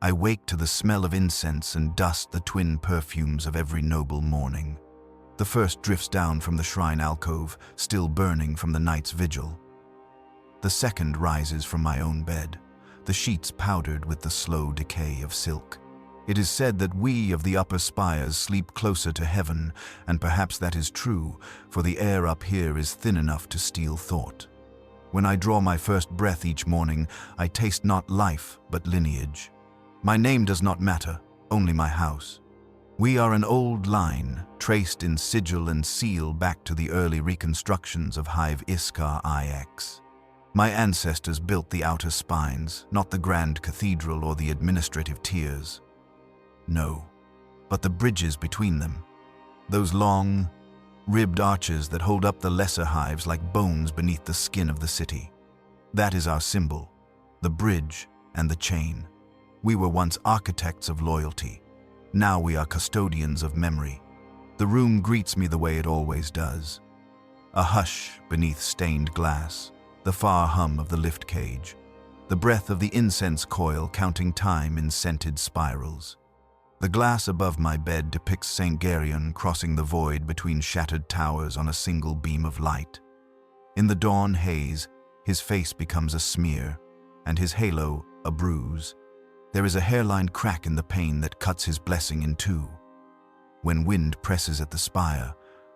I wake to the smell of incense and dust, the twin perfumes of every noble morning. The first drifts down from the shrine alcove, still burning from the night's vigil. The second rises from my own bed, the sheets powdered with the slow decay of silk. It is said that we of the upper spires sleep closer to heaven, and perhaps that is true, for the air up here is thin enough to steal thought. When I draw my first breath each morning, I taste not life, but lineage. My name does not matter, only my house. We are an old line, traced in sigil and seal back to the early reconstructions of Hive Iskar IX. My ancestors built the outer spines, not the grand cathedral or the administrative tiers. No, but the bridges between them. Those long, ribbed arches that hold up the lesser hives like bones beneath the skin of the city. That is our symbol, the bridge and the chain. We were once architects of loyalty. Now we are custodians of memory. The room greets me the way it always does. A hush beneath stained glass, the far hum of the lift cage, the breath of the incense coil counting time in scented spirals. The glass above my bed depicts St. Gerion crossing the void between shattered towers on a single beam of light. In the dawn haze, his face becomes a smear, and his halo a bruise. There is a hairline crack in the pane that cuts his blessing in two. When wind presses at the spire,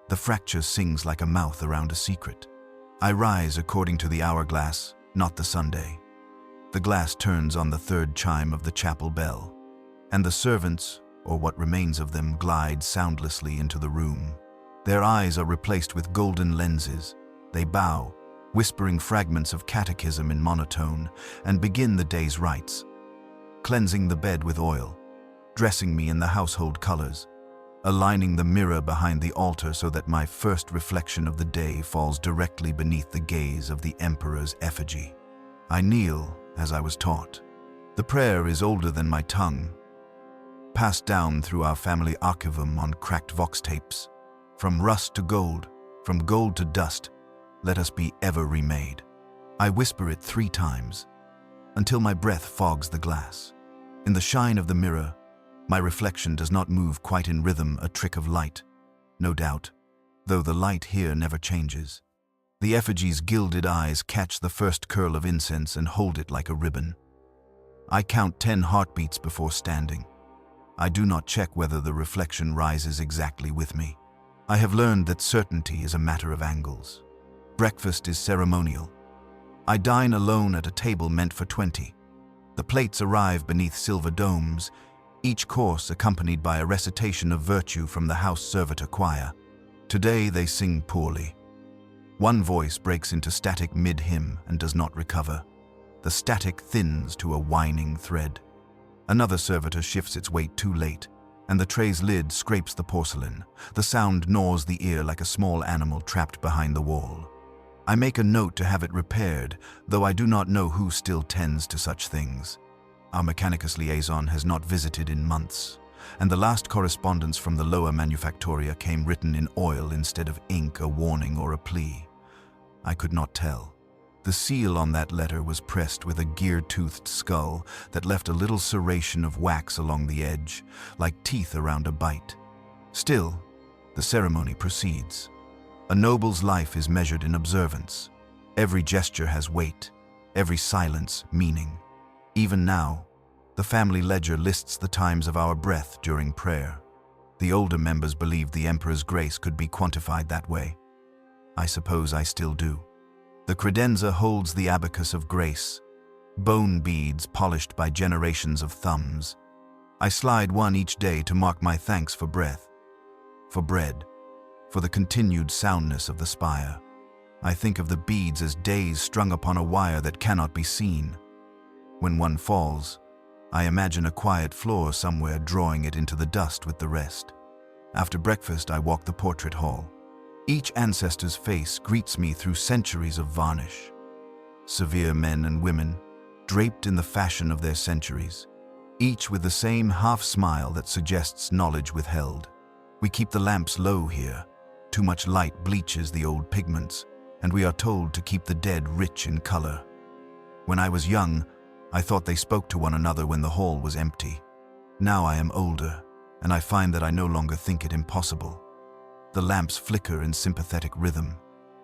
the fracture sings like a mouth around a secret. I rise according to the hourglass, not the Sunday. The glass turns on the third chime of the chapel bell, and the servants, or what remains of them, glide soundlessly into the room. Their eyes are replaced with golden lenses. They bow, whispering fragments of catechism in monotone, and begin the day's rites, cleansing the bed with oil, dressing me in the household colors, aligning the mirror behind the altar so that my first reflection of the day falls directly beneath the gaze of the emperor's effigy. I kneel as I was taught. The prayer is older than my tongue, passed down through our family archivum on cracked vox tapes. From rust to gold, from gold to dust, let us be ever remade. I whisper it 3 times, until my breath fogs the glass. In the shine of the mirror, my reflection does not move quite in rhythm, a trick of light, no doubt, though the light here never changes. The effigy's gilded eyes catch the first curl of incense and hold it like a ribbon. I count 10 heartbeats before standing. I do not check whether the reflection rises exactly with me. I have learned that certainty is a matter of angles. Breakfast is ceremonial. I dine alone at a table meant for 20. The plates arrive beneath silver domes, each course accompanied by a recitation of virtue from the house servitor choir. Today they sing poorly. One voice breaks into static mid-hymn and does not recover. The static thins to a whining thread. Another servitor shifts its weight too late, and the tray's lid scrapes the porcelain. The sound gnaws the ear like a small animal trapped behind the wall. I make a note to have it repaired, though I do not know who still tends to such things. Our mechanicus liaison has not visited in months, and the last correspondence from the lower manufactoria came written in oil instead of ink, a warning or a plea. I could not tell. The seal on that letter was pressed with a gear-toothed skull that left a little serration of wax along the edge, like teeth around a bite. Still, the ceremony proceeds. A noble's life is measured in observance. Every gesture has weight, every silence meaning. Even now, the family ledger lists the times of our breath during prayer. The older members believed the emperor's grace could be quantified that way. I suppose I still do. The credenza holds the abacus of grace, bone beads polished by generations of thumbs. I slide one each day to mark my thanks for breath, for bread, for the continued soundness of the spire. I think of the beads as days strung upon a wire that cannot be seen. When one falls, I imagine a quiet floor somewhere drawing it into the dust with the rest. After breakfast, I walk the portrait hall. Each ancestor's face greets me through centuries of varnish. Severe men and women, draped in the fashion of their centuries, each with the same half-smile that suggests knowledge withheld. We keep the lamps low here. Too much light bleaches the old pigments, and we are told to keep the dead rich in color. When I was young, I thought they spoke to one another when the hall was empty. Now I am older, and I find that I no longer think it impossible. The lamps flicker in sympathetic rhythm,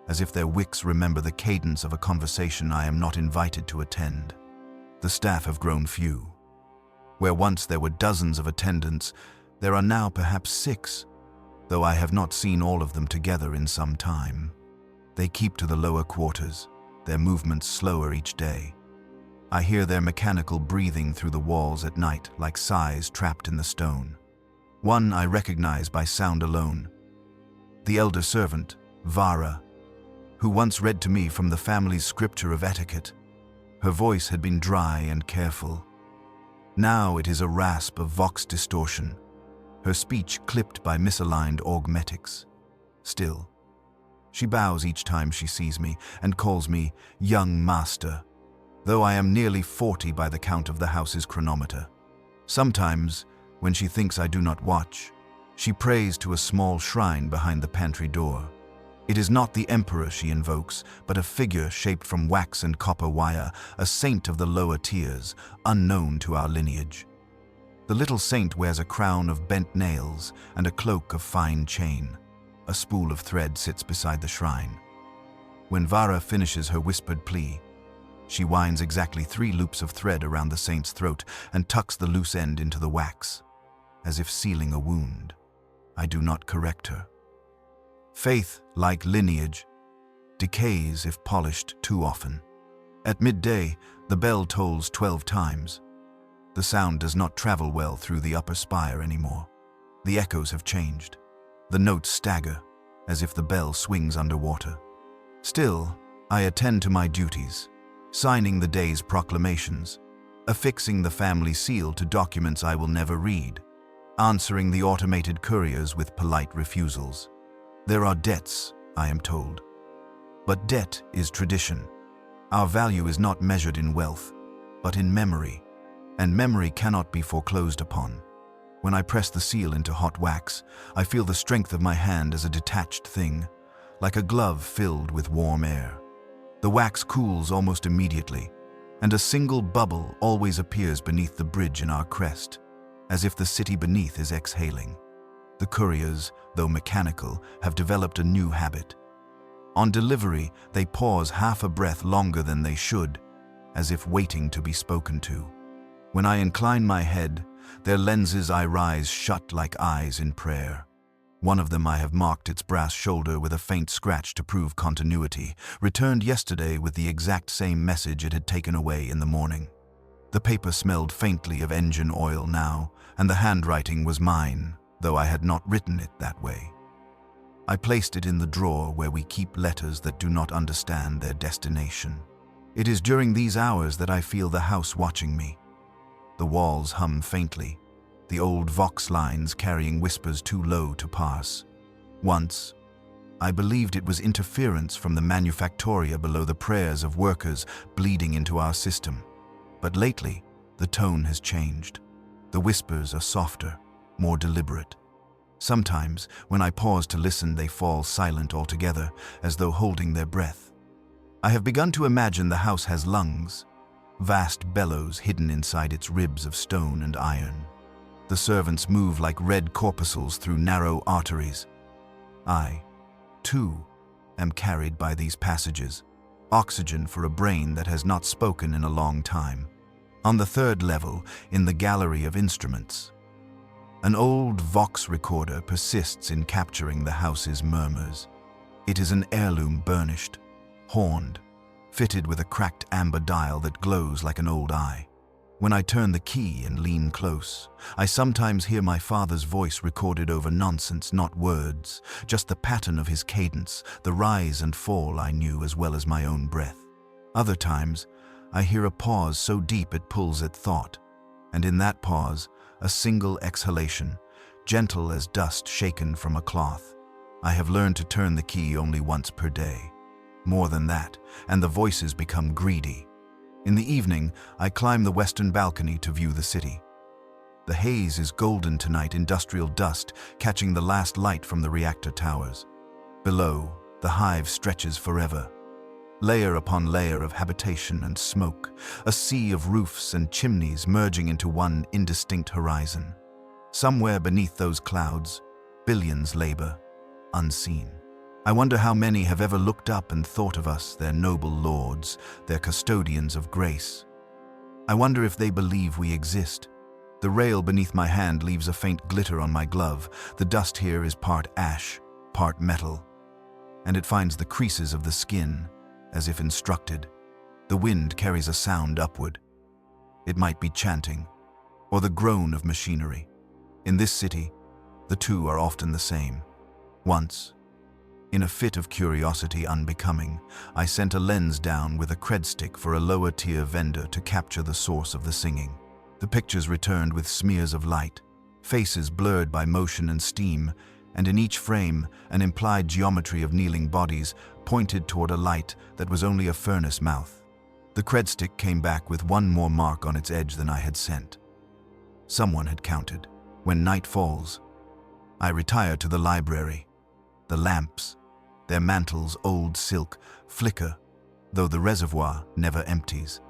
as if their wicks remember the cadence of a conversation I am not invited to attend. The staff have grown few. Where once there were dozens of attendants, there are now perhaps 6, though I have not seen all of them together in some time. They keep to the lower quarters, their movements slower each day. I hear their mechanical breathing through the walls at night like sighs trapped in the stone. One I recognize by sound alone. The elder servant, Vara, who once read to me from the family's scripture of etiquette. Her voice had been dry and careful. Now it is a rasp of vox distortion, her speech clipped by misaligned augmetics. Still, she bows each time she sees me and calls me young master, though I am nearly 40 by the count of the house's chronometer. Sometimes, when she thinks I do not watch, she prays to a small shrine behind the pantry door. It is not the emperor she invokes, but a figure shaped from wax and copper wire, a saint of the lower tiers, unknown to our lineage. The little saint wears a crown of bent nails and a cloak of fine chain. A spool of thread sits beside the shrine. When Vara finishes her whispered plea, she winds exactly 3 loops of thread around the saint's throat and tucks the loose end into the wax, as if sealing a wound. I do not correct her. Faith, like lineage, decays if polished too often. At midday, the bell tolls 12 times. The sound does not travel well through the upper spire anymore. The echoes have changed. The notes stagger, as if the bell swings underwater. Still, I attend to my duties, signing the day's proclamations, affixing the family seal to documents I will never read, answering the automated couriers with polite refusals. There are debts, I am told. But debt is tradition. Our value is not measured in wealth, but in memory, and memory cannot be foreclosed upon. When I press the seal into hot wax, I feel the strength of my hand as a detached thing, like a glove filled with warm air. The wax cools almost immediately, and a single bubble always appears beneath the bridge in our crest, as if the city beneath is exhaling. The couriers, though mechanical, have developed a new habit. On delivery, they pause half a breath longer than they should, as if waiting to be spoken to. When I incline my head, their lenses I rise shut like eyes in prayer. One of them I have marked its brass shoulder with a faint scratch to prove continuity, returned yesterday with the exact same message it had taken away in the morning. The paper smelled faintly of engine oil now, and the handwriting was mine, though I had not written it that way. I placed it in the drawer where we keep letters that do not understand their destination. It is during these hours that I feel the house watching me. The walls hum faintly, the old vox lines carrying whispers too low to pass. Once, I believed it was interference from the manufactoria below the prayers of workers bleeding into our system. But lately, the tone has changed. The whispers are softer, more deliberate. Sometimes, when I pause to listen, they fall silent altogether, as though holding their breath. I have begun to imagine the house has lungs, vast bellows hidden inside its ribs of stone and iron. The servants move like red corpuscles through narrow arteries. I, too, am carried by these passages, oxygen for a brain that has not spoken in a long time. On the 3rd level, in the gallery of instruments, an old vox recorder persists in capturing the house's murmurs. It is an heirloom burnished, horned, fitted with a cracked amber dial that glows like an old eye. When I turn the key and lean close, I sometimes hear my father's voice recorded over nonsense, not words, just the pattern of his cadence, the rise and fall I knew as well as my own breath. Other times, I hear a pause so deep it pulls at thought, and in that pause, a single exhalation, gentle as dust shaken from a cloth. I have learned to turn the key only once per day. More than that, and the voices become greedy. In the evening, I climb the western balcony to view the city. The haze is golden tonight, industrial dust catching the last light from the reactor towers. Below, the hive stretches forever. layer upon layer of habitation and smoke, a sea of roofs and chimneys merging into one indistinct horizon. Somewhere beneath those clouds, billions labor, unseen. I wonder how many have ever looked up and thought of us, their noble lords, their custodians of grace. I wonder if they believe we exist. The rail beneath my hand leaves a faint glitter on my glove. The dust here is part ash, part metal, and it finds the creases of the skin, as if instructed. The wind carries a sound upward. It might be chanting, or the groan of machinery. In this city, the two are often the same. Once, in a fit of curiosity unbecoming, I sent a lens down with a cred stick for a lower-tier vendor to capture the source of the singing. The pictures returned with smears of light, faces blurred by motion and steam, and in each frame, an implied geometry of kneeling bodies pointed toward a light that was only a furnace mouth. The cred stick came back with one more mark on its edge than I had sent. Someone had counted. When night falls, I retire to the library. The lamps, their mantles old silk, flicker, though the reservoir never empties.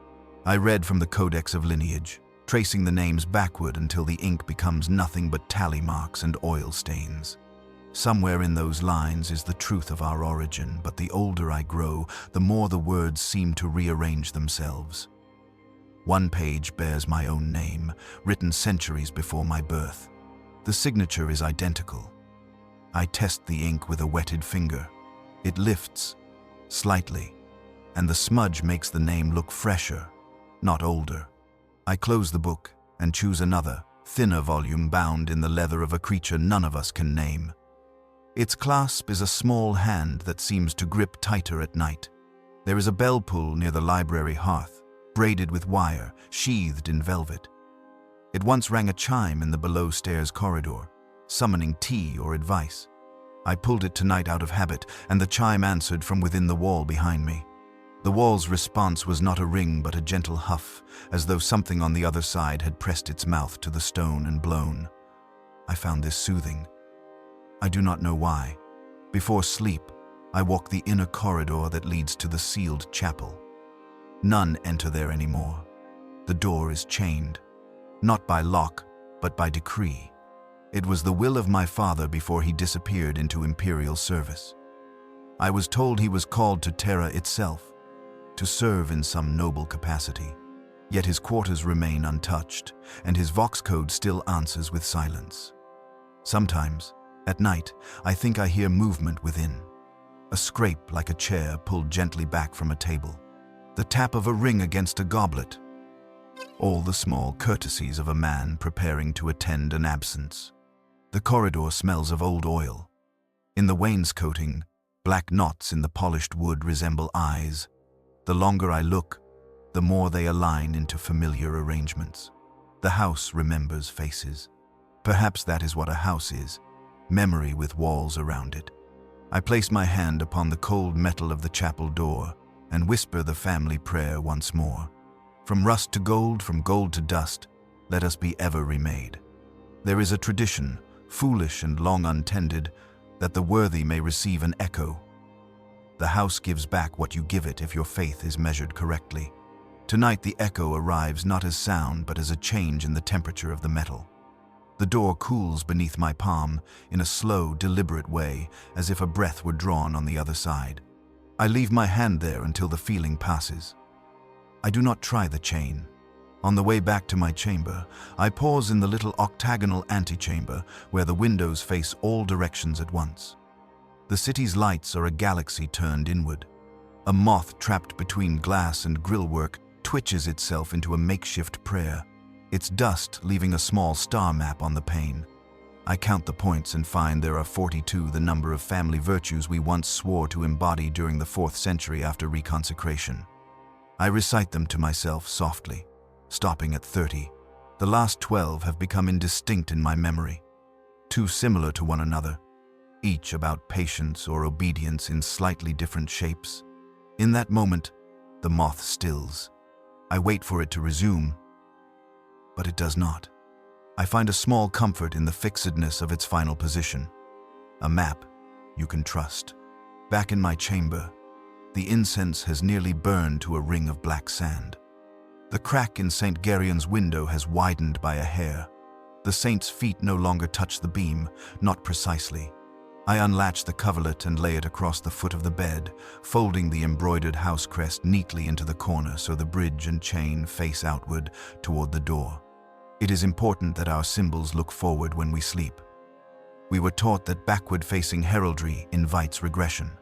I read from the Codex of Lineage, tracing the names backward until the ink becomes nothing but tally marks and oil stains. Somewhere in those lines is the truth of our origin, but the older I grow, the more the words seem to rearrange themselves. One page bears my own name, written centuries before my birth. The signature is identical. I test the ink with a wetted finger. It lifts, slightly, and the smudge makes the name look fresher, not older. I close the book and choose another, thinner volume bound in the leather of a creature none of us can name. Its clasp is a small hand that seems to grip tighter at night. There is a bell pull near the library hearth, braided with wire, sheathed in velvet. It once rang a chime in the below-stairs corridor, summoning tea or advice. I pulled it tonight out of habit, and the chime answered from within the wall behind me. The wall's response was not a ring but a gentle huff, as though something on the other side had pressed its mouth to the stone and blown. I found this soothing. I do not know why. Before sleep, I walk the inner corridor that leads to the sealed chapel. None enter there anymore. The door is chained, not by lock, but by decree. It was the will of my father before he disappeared into imperial service. I was told he was called to Terra itself, to serve in some noble capacity. Yet his quarters remain untouched, and his vox code still answers with silence. Sometimes, at night, I think I hear movement within. A scrape like a chair pulled gently back from a table. The tap of a ring against a goblet. All the small courtesies of a man preparing to attend an absence. The corridor smells of old oil. In the wainscoting, black knots in the polished wood resemble eyes. The longer I look, the more they align into familiar arrangements. The house remembers faces. Perhaps that is what a house is, memory with walls around it. I place my hand upon the cold metal of the chapel door and whisper the family prayer once more. From rust to gold, from gold to dust, let us be ever remade. There is a tradition, foolish and long untended, that the worthy may receive an echo. The house gives back what you give it if your faith is measured correctly. Tonight the echo arrives not as sound but as a change in the temperature of the metal. The door cools beneath my palm in a slow, deliberate way, as if a breath were drawn on the other side. I leave my hand there until the feeling passes. I do not try the chain. On the way back to my chamber, I pause in the little octagonal antechamber where the windows face all directions at once. The city's lights are a galaxy turned inward. A moth trapped between glass and grillwork twitches itself into a makeshift prayer, its dust leaving a small star map on the pane. I count the points and find there are 42, the number of family virtues we once swore to embody during the 4th century after reconsecration. I recite them to myself softly, stopping at 30. The last 12 have become indistinct in my memory, too similar to one another, each about patience or obedience in slightly different shapes. In that moment, the moth stills. I wait for it to resume, but it does not. I find a small comfort in the fixedness of its final position. A map you can trust. Back in my chamber, The incense has nearly burned to a ring of black sand. The crack in St. Gerion's window has widened by a hair. The saint's feet no longer touch the beam, not precisely. I unlatch the coverlet and lay it across the foot of the bed, folding the embroidered house crest neatly into the corner so the bridge and chain face outward toward the door. It is important that our symbols look forward when we sleep. We were taught that backward-facing heraldry invites regression.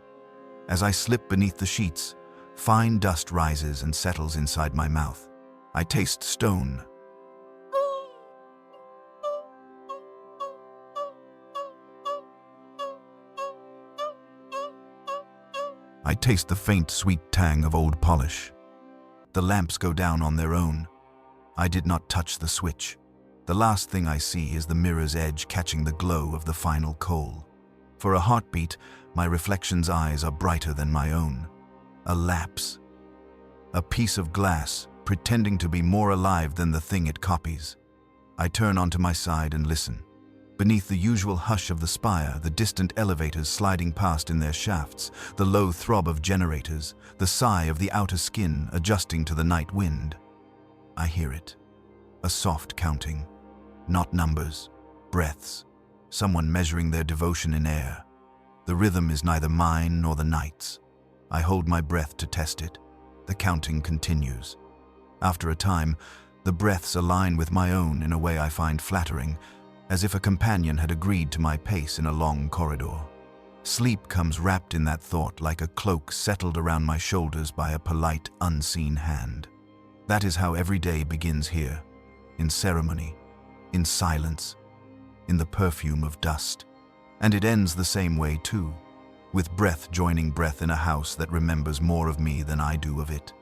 As I slip beneath the sheets, fine dust rises and settles inside my mouth. I taste stone. I taste the faint, sweet tang of old polish. The lamps go down on their own. I did not touch the switch. The last thing I see is the mirror's edge catching the glow of the final coal. For a heartbeat, my reflection's eyes are brighter than my own. A lapse. A piece of glass, pretending to be more alive than the thing it copies. I turn onto my side and listen. Beneath the usual hush of the spire, the distant elevators sliding past in their shafts, the low throb of generators, the sigh of the outer skin adjusting to the night wind. I hear it. A soft counting. Not numbers, breaths. Someone measuring their devotion in air. The rhythm is neither mine nor the night's. I hold my breath to test it. The counting continues. After a time, the breaths align with my own in a way I find flattering, as if a companion had agreed to my pace in a long corridor. Sleep comes wrapped in that thought like a cloak settled around my shoulders by a polite, unseen hand. That is how every day begins here, in ceremony, in silence, in the perfume of dust. And it ends the same way too, with breath joining breath in a house that remembers more of me than I do of it.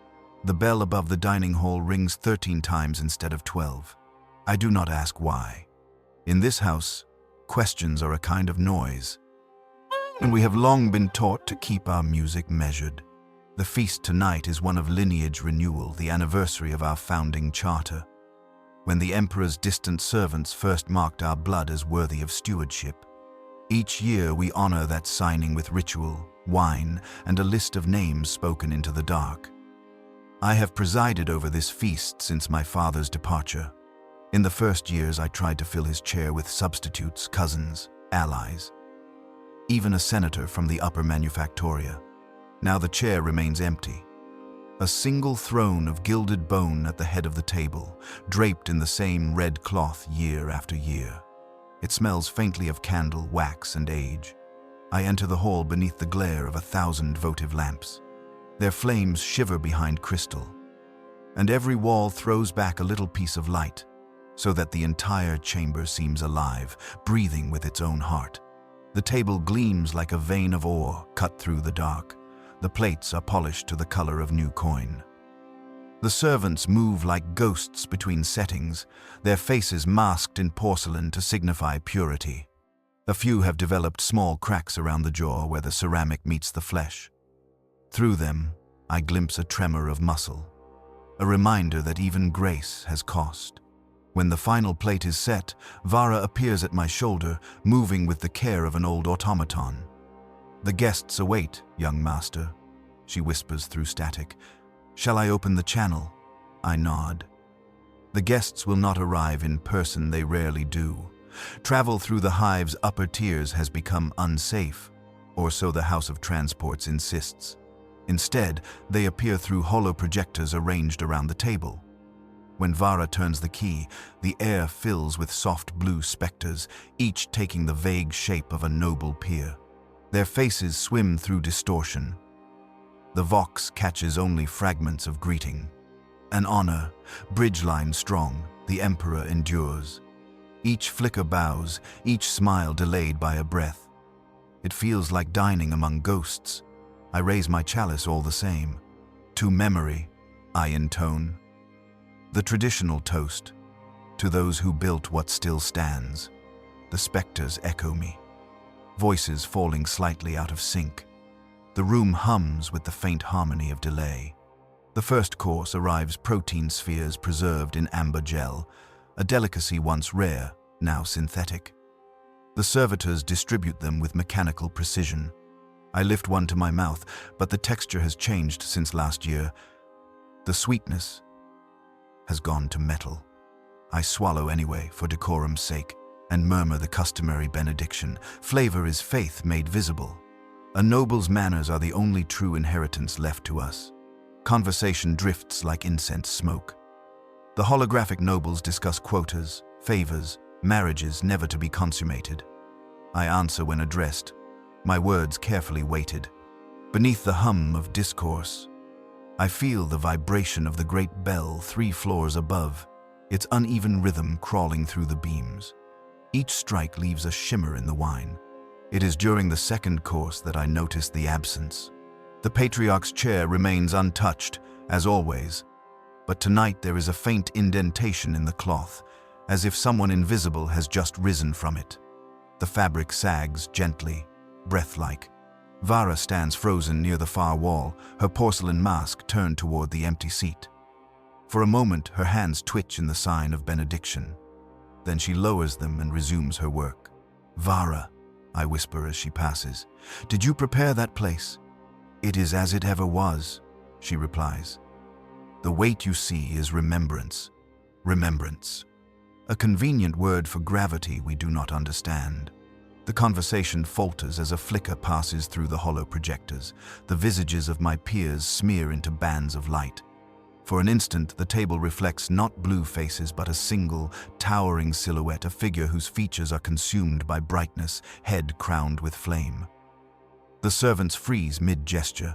The bell above the dining hall rings 13 times instead of 12. I do not ask why. In this house, questions are a kind of noise, and we have long been taught to keep our music measured. The feast tonight is one of lineage renewal, the anniversary of our founding charter, when the emperor's distant servants first marked our blood as worthy of stewardship. Each year we honor that signing with ritual, wine, and a list of names spoken into the dark. I have presided over this feast since my father's departure. In the first years, I tried to fill his chair with substitutes, cousins, allies, even a senator from the upper manufactoria. Now the chair remains empty. A single throne of gilded bone at the head of the table, draped in the same red cloth year after year. It smells faintly of candle, wax, and age. I enter the hall beneath the glare of 1,000 votive lamps. Their flames shiver behind crystal, and every wall throws back a little piece of light, so that the entire chamber seems alive, breathing with its own heart. The table gleams like a vein of ore cut through the dark. The plates are polished to the color of new coin. The servants move like ghosts between settings, their faces masked in porcelain to signify purity. A few have developed small cracks around the jaw where the ceramic meets the flesh. Through them, I glimpse a tremor of muscle, a reminder that even grace has cost. When the final plate is set, Vara appears at my shoulder, moving with the care of an old automaton. "The guests await, young master," she whispers through static. "Shall I open the channel?" I nod. The guests will not arrive in person, they rarely do. Travel through the hive's upper tiers has become unsafe, or so the House of Transports insists. Instead, they appear through hollow projectors arranged around the table. When Vara turns the key, the air fills with soft blue specters, each taking the vague shape of a noble peer. Their faces swim through distortion. The vox catches only fragments of greeting. An honor, bridge line strong, the emperor endures. Each flicker bows, each smile delayed by a breath. It feels like dining among ghosts. I raise my chalice all the same. "To memory," I intone. The traditional toast, "To those who built what still stands." The specters echo me, voices falling slightly out of sync. The room hums with the faint harmony of delay. The first course arrives protein spheres preserved in amber gel, a delicacy once rare, now synthetic. The servitors distribute them with mechanical precision. I lift one to my mouth, but the texture has changed since last year. The sweetness has gone to metal. I swallow anyway, for decorum's sake, and murmur the customary benediction. Flavor is faith made visible. A noble's manners are the only true inheritance left to us. Conversation drifts like incense smoke. The holographic nobles discuss quotas, favors, marriages never to be consummated. I answer when addressed, my words carefully weighted. Beneath the hum of discourse, I feel the vibration of the great bell 3 floors above, its uneven rhythm crawling through the beams. Each strike leaves a shimmer in the wine. It is during the second course that I notice the absence. The patriarch's chair remains untouched, as always, but tonight there is a faint indentation in the cloth, as if someone invisible has just risen from it. The fabric sags gently, breath-like. Vara stands frozen near the far wall, her porcelain mask turned toward the empty seat. For a moment, her hands twitch in the sign of benediction. Then she lowers them and resumes her work. "Vara," I whisper as she passes, "did you prepare that place?" "It is as it ever was," she replies. "The weight you see is remembrance." Remembrance. A convenient word for gravity we do not understand. The conversation falters as a flicker passes through the hollow projectors. The visages of my peers smear into bands of light. For an instant, the table reflects not blue faces, but a single, towering silhouette, a figure whose features are consumed by brightness, head crowned with flame. The servants freeze mid-gesture.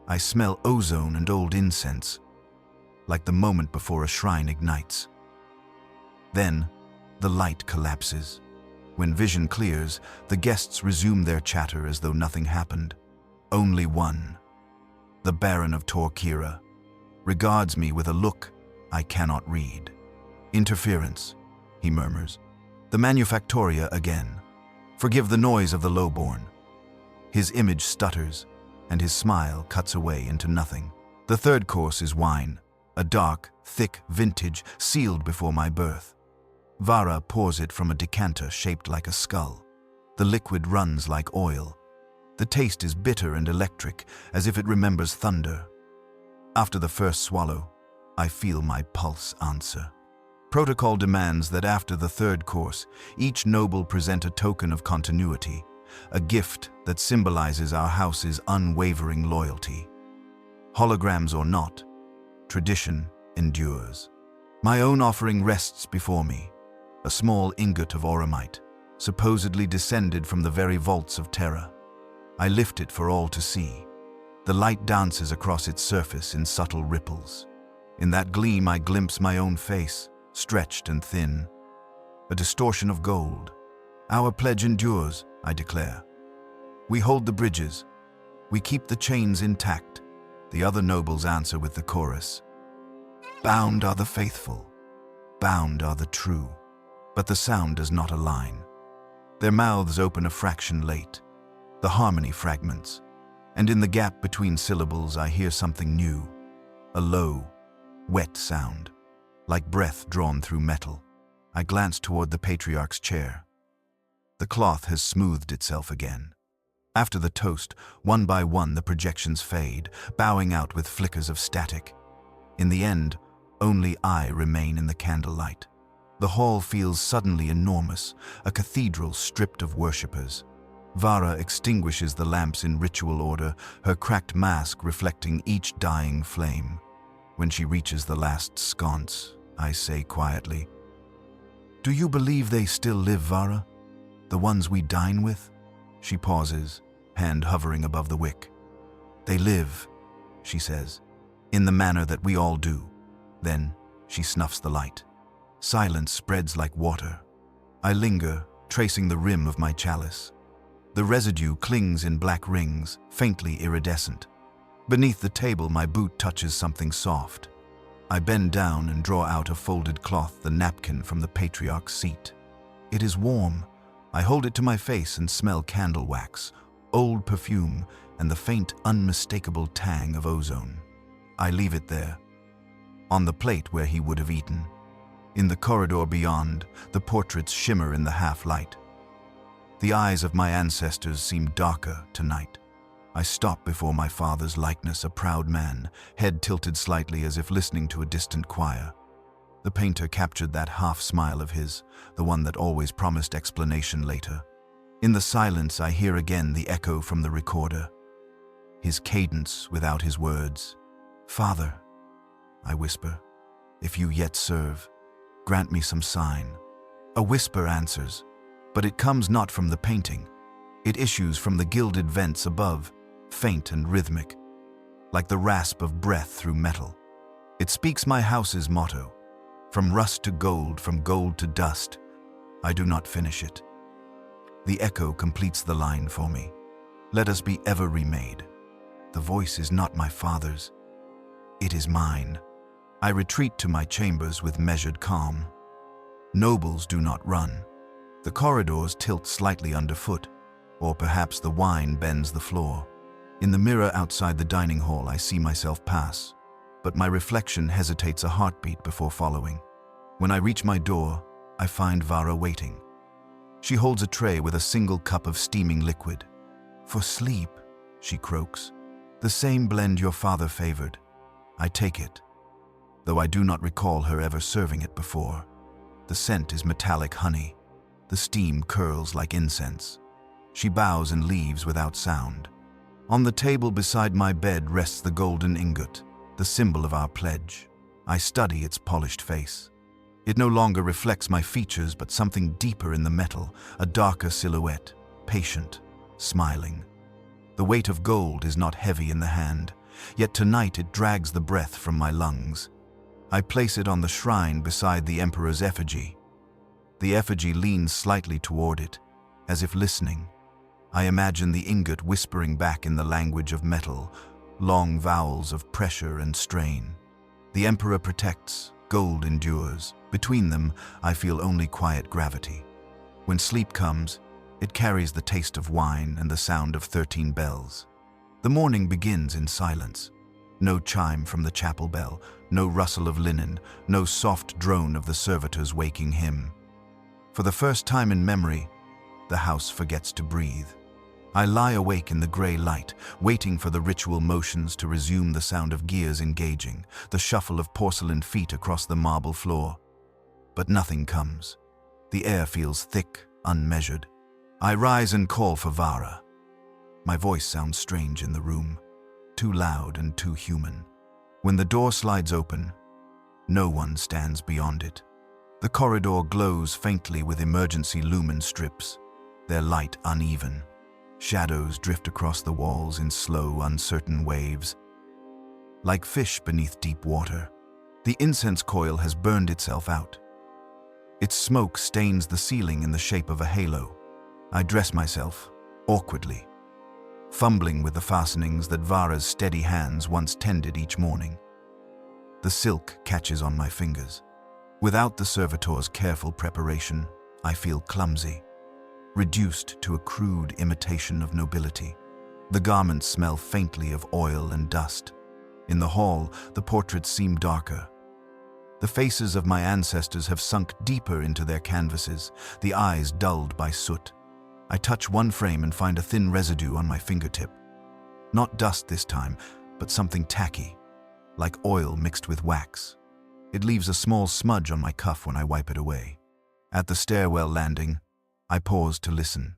I smell ozone and old incense, like the moment before a shrine ignites. Then, the light collapses. When vision clears, the guests resume their chatter as though nothing happened. Only one, the Baron of Torquira, regards me with a look I cannot read. "Interference," he murmurs. "The Manufactoria again. Forgive the noise of the lowborn." His image stutters, and his smile cuts away into nothing. The third course is wine, a dark, thick vintage sealed before my birth. Vara pours it from a decanter shaped like a skull. The liquid runs like oil. The taste is bitter and electric, as if it remembers thunder. After the first swallow, I feel my pulse answer. Protocol demands that after the third course, each noble present a token of continuity, a gift that symbolizes our house's unwavering loyalty. Holograms or not, tradition endures. My own offering rests before me, a small ingot of auramite, supposedly descended from the very vaults of Terra. I lift it for all to see. The light dances across its surface in subtle ripples. In that gleam I glimpse my own face, stretched and thin. A distortion of gold. "Our pledge endures," I declare. "We hold the bridges. We keep the chains intact." The other nobles answer with the chorus. "Bound are the faithful. Bound are the true." But the sound does not align. Their mouths open a fraction late. The harmony fragments. And in the gap between syllables I hear something new. A low, wet sound, like breath drawn through metal. I glance toward the patriarch's chair. The cloth has smoothed itself again. After the toast, one by one the projections fade, bowing out with flickers of static. In the end, only I remain in the candlelight. The hall feels suddenly enormous, a cathedral stripped of worshippers. Vara extinguishes the lamps in ritual order, her cracked mask reflecting each dying flame. When she reaches the last sconce, I say quietly, "Do you believe they still live, Vara? The ones we dine with?" She pauses, hand hovering above the wick. "They live," she says, "in the manner that we all do." Then she snuffs the light. Silence spreads like water. I linger, tracing the rim of my chalice. The residue clings in black rings, faintly iridescent. Beneath the table, my boot touches something soft. I bend down and draw out a folded cloth, the napkin from the patriarch's seat. It is warm. I hold it to my face and smell candle wax, old perfume, and the faint, unmistakable tang of ozone. I leave it there, on the plate where he would have eaten. In the corridor beyond, the portraits shimmer in the half-light. The eyes of my ancestors seem darker tonight. I stop before my father's likeness, a proud man, head tilted slightly as if listening to a distant choir. The painter captured that half-smile of his, the one that always promised explanation later. In the silence, I hear again the echo from the recorder. His cadence without his words. "Father," I whisper, "if you yet serve, grant me some sign." A whisper answers, but it comes not from the painting. It issues from the gilded vents above, faint and rhythmic, like the rasp of breath through metal. It speaks my house's motto: from rust to gold, from gold to dust. I do not finish it. The echo completes the line for me. Let us be ever remade. The voice is not my father's. It is mine. I retreat to my chambers with measured calm. Nobles do not run. The corridors tilt slightly underfoot, or perhaps the wine bends the floor. In the mirror outside the dining hall, I see myself pass, but my reflection hesitates a heartbeat before following. When I reach my door, I find Vara waiting. She holds a tray with a single cup of steaming liquid. "For sleep," she croaks. "The same blend your father favored." I take it, though I do not recall her ever serving it before. The scent is metallic honey. The steam curls like incense. She bows and leaves without sound. On the table beside my bed rests the golden ingot, the symbol of our pledge. I study its polished face. It no longer reflects my features, but something deeper in the metal, a darker silhouette, patient, smiling. The weight of gold is not heavy in the hand, yet tonight it drags the breath from my lungs. I place it on the shrine beside the emperor's effigy. The effigy leans slightly toward it, as if listening. I imagine the ingot whispering back in the language of metal, long vowels of pressure and strain. The emperor protects, gold endures. Between them, I feel only quiet gravity. When sleep comes, it carries the taste of wine and the sound of 13 bells. The morning begins in silence. No chime from the chapel bell, no rustle of linen, no soft drone of the servitor's waking hymn. For the first time in memory, the house forgets to breathe. I lie awake in the gray light, waiting for the ritual motions to resume, the sound of gears engaging, the shuffle of porcelain feet across the marble floor. But nothing comes. The air feels thick, unmeasured. I rise and call for Vara. My voice sounds strange in the room, too loud and too human. When the door slides open, no one stands beyond it. The corridor glows faintly with emergency lumen strips, their light uneven. Shadows drift across the walls in slow, uncertain waves. Like fish beneath deep water, the incense coil has burned itself out. Its smoke stains the ceiling in the shape of a halo. I dress myself, awkwardly, fumbling with the fastenings that Vara's steady hands once tended each morning. The silk catches on my fingers. Without the servitor's careful preparation, I feel clumsy, reduced to a crude imitation of nobility. The garments smell faintly of oil and dust. In the hall, the portraits seem darker. The faces of my ancestors have sunk deeper into their canvases, the eyes dulled by soot. I touch one frame and find a thin residue on my fingertip. Not dust this time, but something tacky, like oil mixed with wax. It leaves a small smudge on my cuff when I wipe it away. At the stairwell landing, I pause to listen.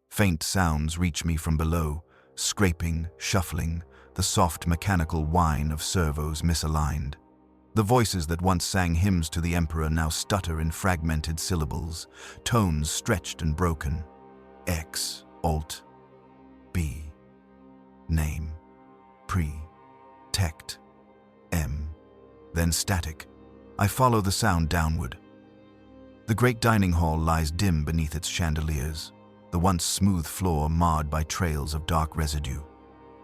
Faint sounds reach me from below, scraping, shuffling, the soft mechanical whine of servos misaligned. The voices that once sang hymns to the emperor now stutter in fragmented syllables, tones stretched and broken. X, Alt, B, name, pre, tect, M, then static. I follow the sound downward. The great dining hall lies dim beneath its chandeliers, the once smooth floor marred by trails of dark residue.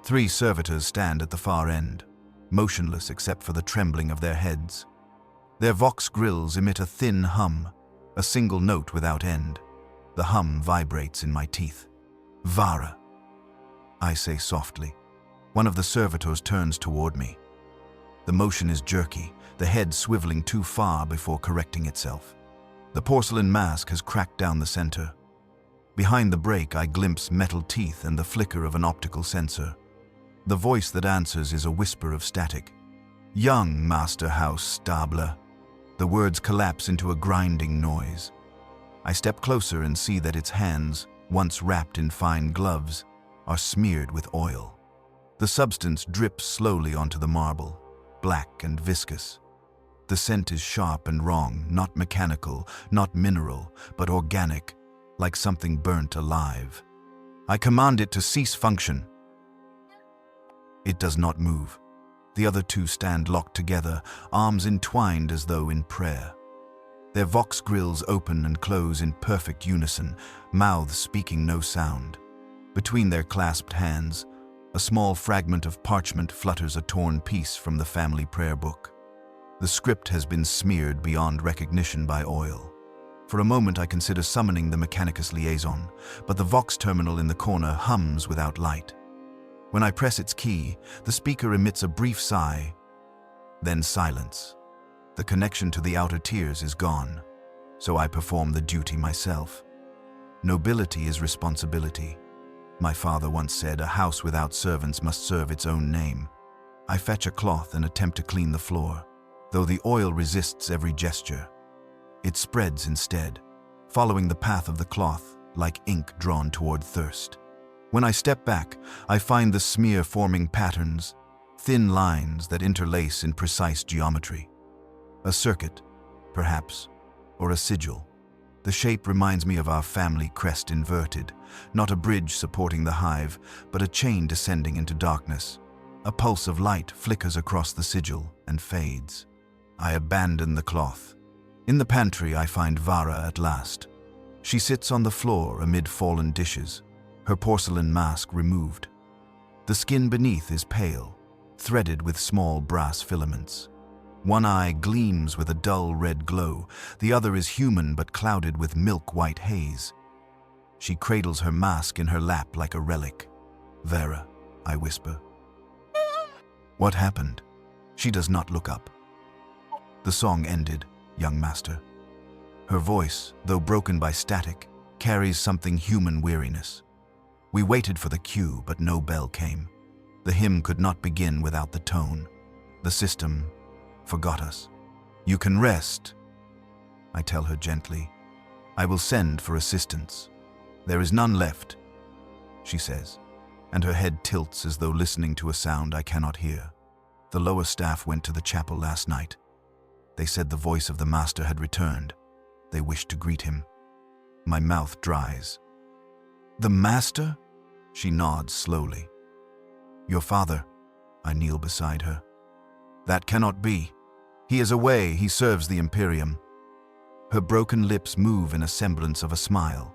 3 servitors stand at the far end, motionless except for the trembling of their heads. Their vox grills emit a thin hum, a single note without end. The hum vibrates in my teeth. "Vara," I say softly. One of the servitors turns toward me. The motion is jerky, the head swiveling too far before correcting itself. The porcelain mask has cracked down the center. Behind the break, I glimpse metal teeth and the flicker of an optical sensor. The voice that answers is a whisper of static. "Young Master House Stabler." The words collapse into a grinding noise. I step closer and see that its hands, once wrapped in fine gloves, are smeared with oil. The substance drips slowly onto the marble, black and viscous. The scent is sharp and wrong, not mechanical, not mineral, but organic, like something burnt alive. I command it to cease function. It does not move. The other two stand locked together, arms entwined as though in prayer. Their vox grills open and close in perfect unison, mouths speaking no sound. Between their clasped hands, a small fragment of parchment flutters, a torn piece from the family prayer book. The script has been smeared beyond recognition by oil. For a moment I consider summoning the Mechanicus liaison, but the vox terminal in the corner hums without light. When I press its key, the speaker emits a brief sigh, then silence. The connection to the outer tiers is gone, so I perform the duty myself. Nobility is responsibility. My father once said, "A house without servants must serve its own name." I fetch a cloth and attempt to clean the floor, though the oil resists every gesture. It spreads instead, following the path of the cloth like ink drawn toward thirst. When I step back, I find the smear forming patterns, thin lines that interlace in precise geometry. A circuit, perhaps, or a sigil. The shape reminds me of our family crest inverted, not a bridge supporting the hive, but a chain descending into darkness. A pulse of light flickers across the sigil and fades. I abandon the cloth. In the pantry, I find Vara at last. She sits on the floor amid fallen dishes, her porcelain mask removed. The skin beneath is pale, threaded with small brass filaments. One eye gleams with a dull red glow, the other is human but clouded with milk-white haze. She cradles her mask in her lap like a relic. "Vera," I whisper. "What happened?" She does not look up. "The song ended, young master." Her voice, though broken by static, carries something human weariness. We waited for the cue, but no bell came. The hymn could not begin without the tone. The system forgot us. "You can rest," I tell her gently. "I will send for assistance. There is none left," she says, and her head tilts as though listening to a sound I cannot hear. "The lower staff went to the chapel last night. They said the voice of the master had returned. They wished to greet him." My mouth dries. "The master?" She nods slowly. "Your father." I kneel beside her. "That cannot be. He is away, he serves the Imperium." Her broken lips move in a semblance of a smile.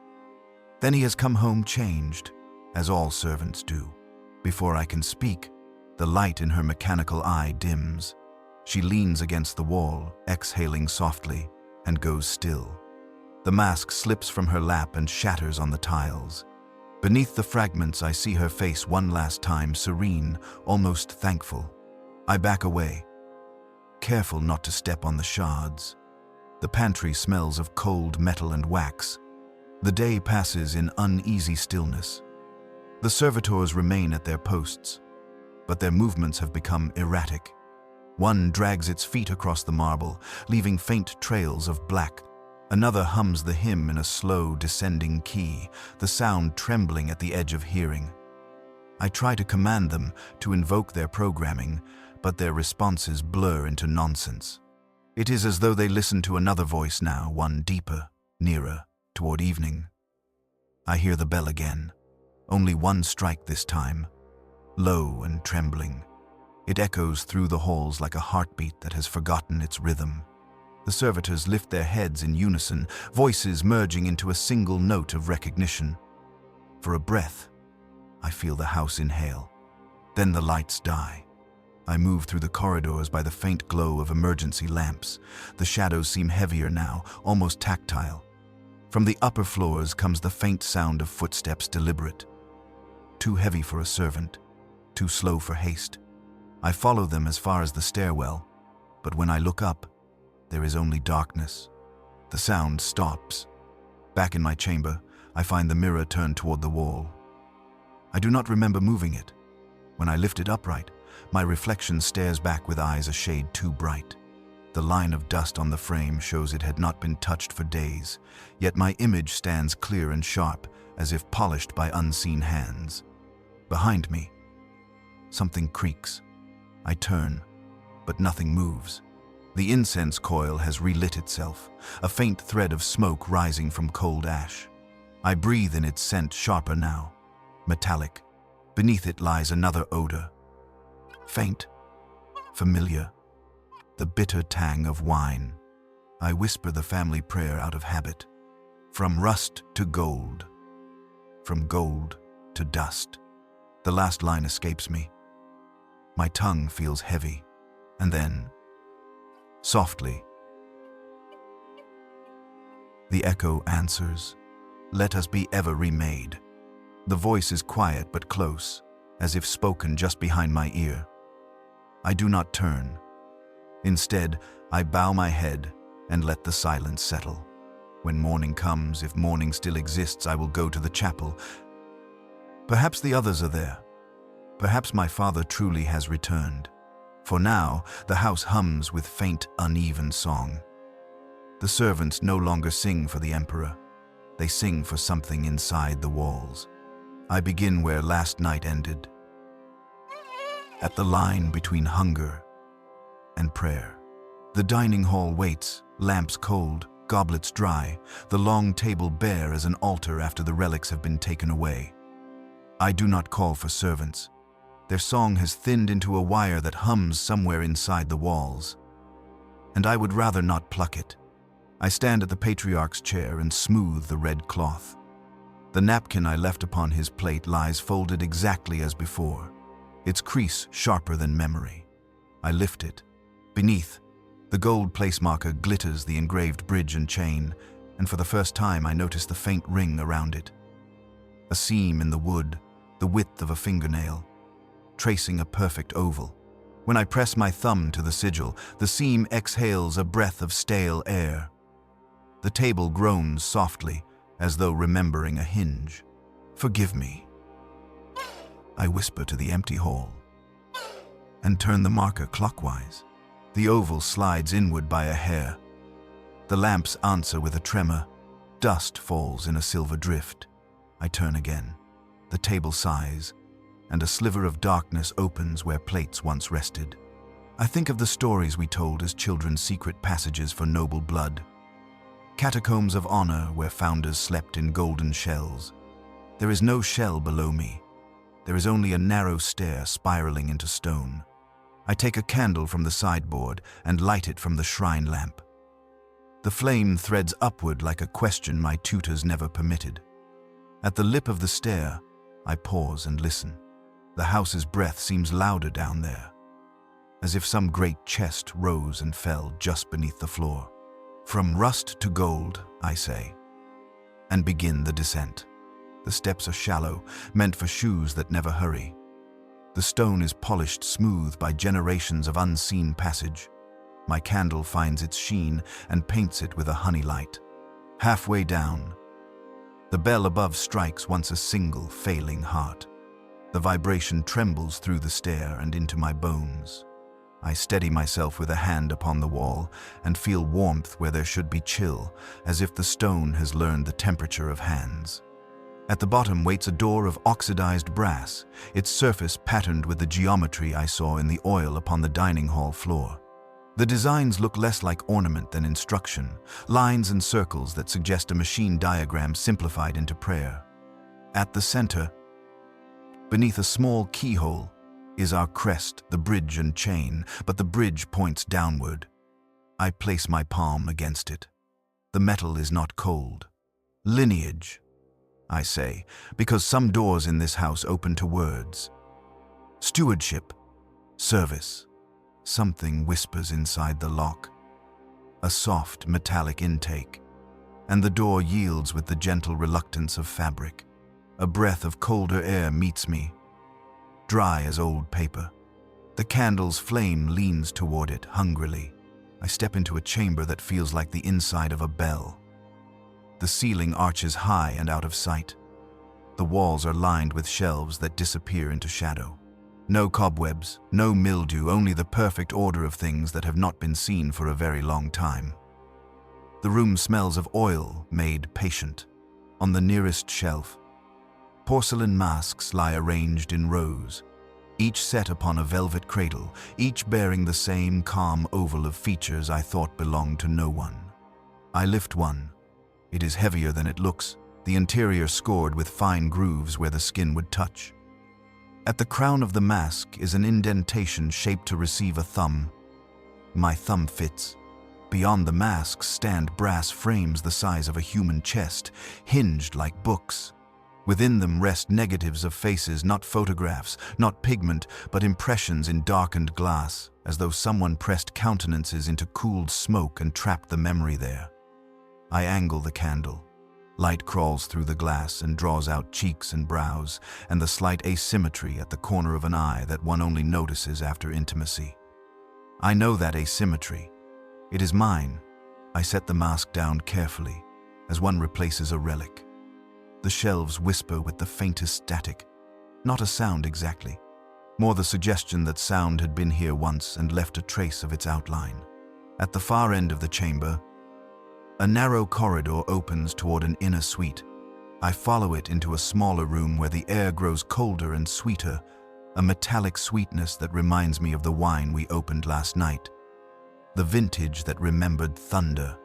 "Then he has come home changed, as all servants do." Before I can speak, the light in her mechanical eye dims. She leans against the wall, exhaling softly, and goes still. The mask slips from her lap and shatters on the tiles. Beneath the fragments, I see her face one last time, serene, almost thankful. I back away, careful not to step on the shards. The pantry smells of cold metal and wax. The day passes in uneasy stillness. The servitors remain at their posts, but their movements have become erratic. One drags its feet across the marble, leaving faint trails of black. Another hums the hymn in a slow, descending key, the sound trembling at the edge of hearing. I try to command them, to invoke their programming, but their responses blur into nonsense. It is as though they listen to another voice now, one deeper, nearer, toward evening. I hear the bell again. Only one strike this time, low and trembling. It echoes through the halls like a heartbeat that has forgotten its rhythm. The servitors lift their heads in unison, voices merging into a single note of recognition. For a breath, I feel the house inhale. Then the lights die. I move through the corridors by the faint glow of emergency lamps. The shadows seem heavier now, almost tactile. From the upper floors comes the faint sound of footsteps, deliberate. Too heavy for a servant, too slow for haste. I follow them as far as the stairwell, but when I look up, there is only darkness. The sound stops. Back in my chamber, I find the mirror turned toward the wall. I do not remember moving it. When I lift it upright, my reflection stares back with eyes a shade too bright. The line of dust on the frame shows it had not been touched for days, yet my image stands clear and sharp, as if polished by unseen hands. Behind me, something creaks. I turn, but nothing moves. The incense coil has relit itself, a faint thread of smoke rising from cold ash. I breathe in its scent, sharper now, metallic. Beneath it lies another odor. Faint, familiar, the bitter tang of wine. I whisper the family prayer out of habit. From rust to gold, from gold to dust. The last line escapes me. My tongue feels heavy, and then, softly, the echo answers, "Let us be ever remade." The voice is quiet but close, as if spoken just behind my ear. I do not turn. Instead, I bow my head and let the silence settle. When morning comes, if morning still exists, I will go to the chapel. Perhaps the others are there. Perhaps my father truly has returned. For now, the house hums with faint, uneven song. The servants no longer sing for the emperor. They sing for something inside the walls. I begin where last night ended, at the line between hunger and prayer. The dining hall waits, lamps cold, goblets dry, the long table bare as an altar after the relics have been taken away. I do not call for servants. Their song has thinned into a wire that hums somewhere inside the walls. And I would rather not pluck it. I stand at the patriarch's chair and smooth the red cloth. The napkin I left upon his plate lies folded exactly as before, its crease sharper than memory. I lift it. Beneath, the gold placemarker glitters the engraved bridge and chain, and for the first time I notice the faint ring around it. A seam in the wood, the width of a fingernail, tracing a perfect oval. When I press my thumb to the sigil, the seam exhales a breath of stale air. The table groans softly, as though remembering a hinge. "Forgive me," I whisper to the empty hall, and turn the marker clockwise. The oval slides inward by a hair. The lamps answer with a tremor. Dust falls in a silver drift. I turn again. The table sighs, and a sliver of darkness opens where plates once rested. I think of the stories we told as children, secret passages for noble blood. Catacombs of honor where founders slept in golden shells. There is no shell below me. There is only a narrow stair spiraling into stone. I take a candle from the sideboard and light it from the shrine lamp. The flame threads upward like a question my tutors never permitted. At the lip of the stair, I pause and listen. The house's breath seems louder down there, as if some great chest rose and fell just beneath the floor. "From rust to gold," I say, and begin the descent. The steps are shallow, meant for shoes that never hurry. The stone is polished smooth by generations of unseen passage. My candle finds its sheen and paints it with a honey light. Halfway down, the bell above strikes once a single failing heart. The vibration trembles through the stair and into my bones. I steady myself with a hand upon the wall and feel warmth where there should be chill, as if the stone has learned the temperature of hands. At the bottom waits a door of oxidized brass, its surface patterned with the geometry I saw in the oil upon the dining hall floor. The designs look less like ornament than instruction, lines and circles that suggest a machine diagram simplified into prayer. At the center, beneath a small keyhole, is our crest, the bridge and chain, but the bridge points downward. I place my palm against it. The metal is not cold. "Lineage," I say, because some doors in this house open to words. "Stewardship," "service." Something whispers inside the lock. A soft, metallic intake, and the door yields with the gentle reluctance of fabric. A breath of colder air meets me, dry as old paper. The candle's flame leans toward it hungrily. I step into a chamber that feels like the inside of a bell. The ceiling arches high and out of sight. The walls are lined with shelves that disappear into shadow. No cobwebs, no mildew, only the perfect order of things that have not been seen for a very long time. The room smells of oil made patient. On the nearest shelf, porcelain masks lie arranged in rows, each set upon a velvet cradle, each bearing the same calm oval of features I thought belonged to no one. I lift one. It is heavier than it looks, the interior scored with fine grooves where the skin would touch. At the crown of the mask is an indentation shaped to receive a thumb. My thumb fits. Beyond the mask stand brass frames the size of a human chest, hinged like books. Within them rest negatives of faces, not photographs, not pigment, but impressions in darkened glass, as though someone pressed countenances into cooled smoke and trapped the memory there. I angle the candle. Light crawls through the glass and draws out cheeks and brows, and the slight asymmetry at the corner of an eye that one only notices after intimacy. I know that asymmetry. It is mine. I set the mask down carefully, as one replaces a relic. The shelves whisper with the faintest static. Not a sound exactly, more the suggestion that sound had been here once and left a trace of its outline. At the far end of the chamber, a narrow corridor opens toward an inner suite. I follow it into a smaller room where the air grows colder and sweeter, a metallic sweetness that reminds me of the wine we opened last night. The vintage that remembered thunder.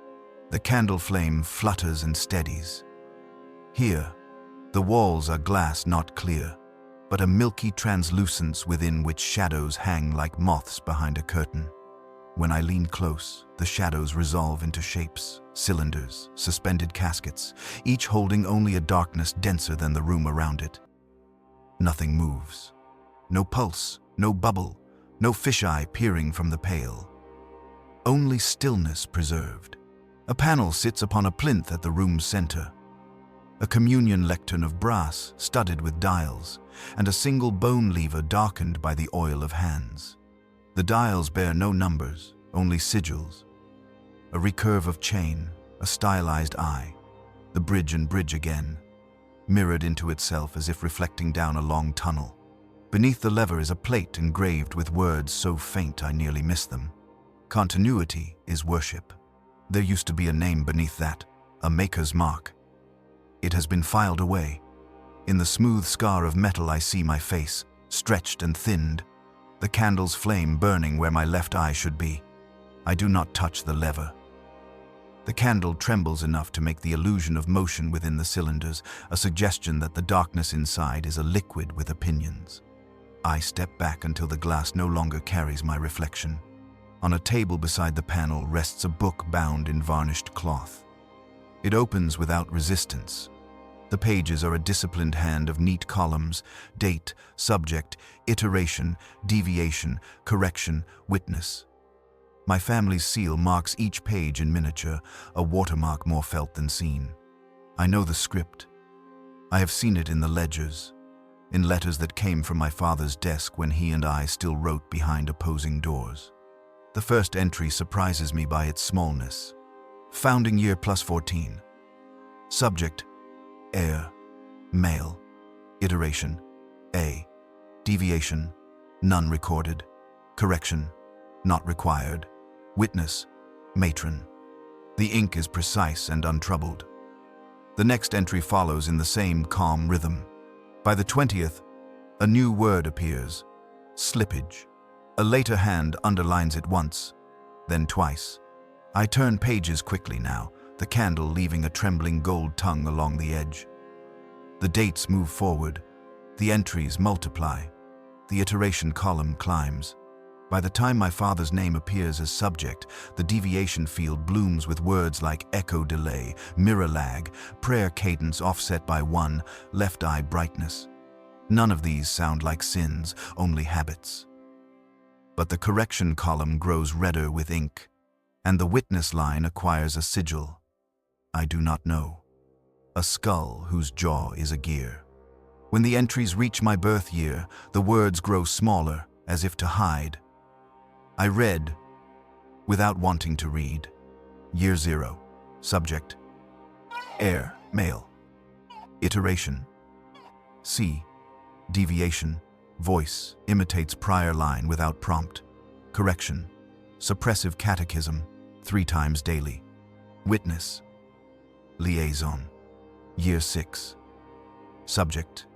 The candle flame flutters and steadies. Here, the walls are glass not clear, but a milky translucence within which shadows hang like moths behind a curtain. When I lean close, the shadows resolve into shapes, cylinders, suspended caskets, each holding only a darkness denser than the room around it. Nothing moves. No pulse, no bubble, no fisheye peering from the pale. Only stillness preserved. A panel sits upon a plinth at the room's center. A communion lectern of brass studded with dials, and a single bone lever darkened by the oil of hands. The dials bear no numbers, only sigils. A recurve of chain, a stylized eye, the bridge and bridge again, mirrored into itself as if reflecting down a long tunnel. Beneath the lever is a plate engraved with words so faint I nearly miss them. Continuity is worship. There used to be a name beneath that, a maker's mark. It has been filed away. In the smooth scar of metal I see my face, stretched and thinned, the candle's flame burning where my left eye should be. I do not touch the lever. The candle trembles enough to make the illusion of motion within the cylinders, a suggestion that the darkness inside is a liquid with opinions. I step back until the glass no longer carries my reflection. On a table beside the panel rests a book bound in varnished cloth. It opens without resistance. The pages are a disciplined hand of neat columns: date, subject, iteration, deviation, correction, witness. My family's seal marks each page in miniature, a watermark more felt than seen. I know the script. I have seen it in the ledgers, in letters that came from my father's desk when he and I still wrote behind opposing doors. The first entry surprises me by its smallness. Founding year +14. Subject: heir, male. Iteration: A. Deviation: none recorded. Correction: not required. Witness: matron. The ink is precise and untroubled. The next entry follows in the same calm rhythm. By the 20th, a new word appears: slippage. A later hand underlines it once, then twice. I turn pages quickly now, the candle leaving a trembling gold tongue along the edge. The dates move forward. The entries multiply. The iteration column climbs. By the time my father's name appears as subject, the deviation field blooms with words like echo delay, mirror lag, prayer cadence offset by 1, left eye brightness. None of these sound like sins, only habits. But the correction column grows redder with ink, and the witness line acquires a sigil. I do not know. A skull whose jaw is a gear. When the entries reach my birth year, the words grow smaller, as if to hide. I read, without wanting to read. Year 0. Subject: Air, male. Iteration. C. Deviation. Voice, imitates prior line without prompt. Correction. Suppressive catechism, 3 times daily. Witness. Liaison. Year 6. Subject.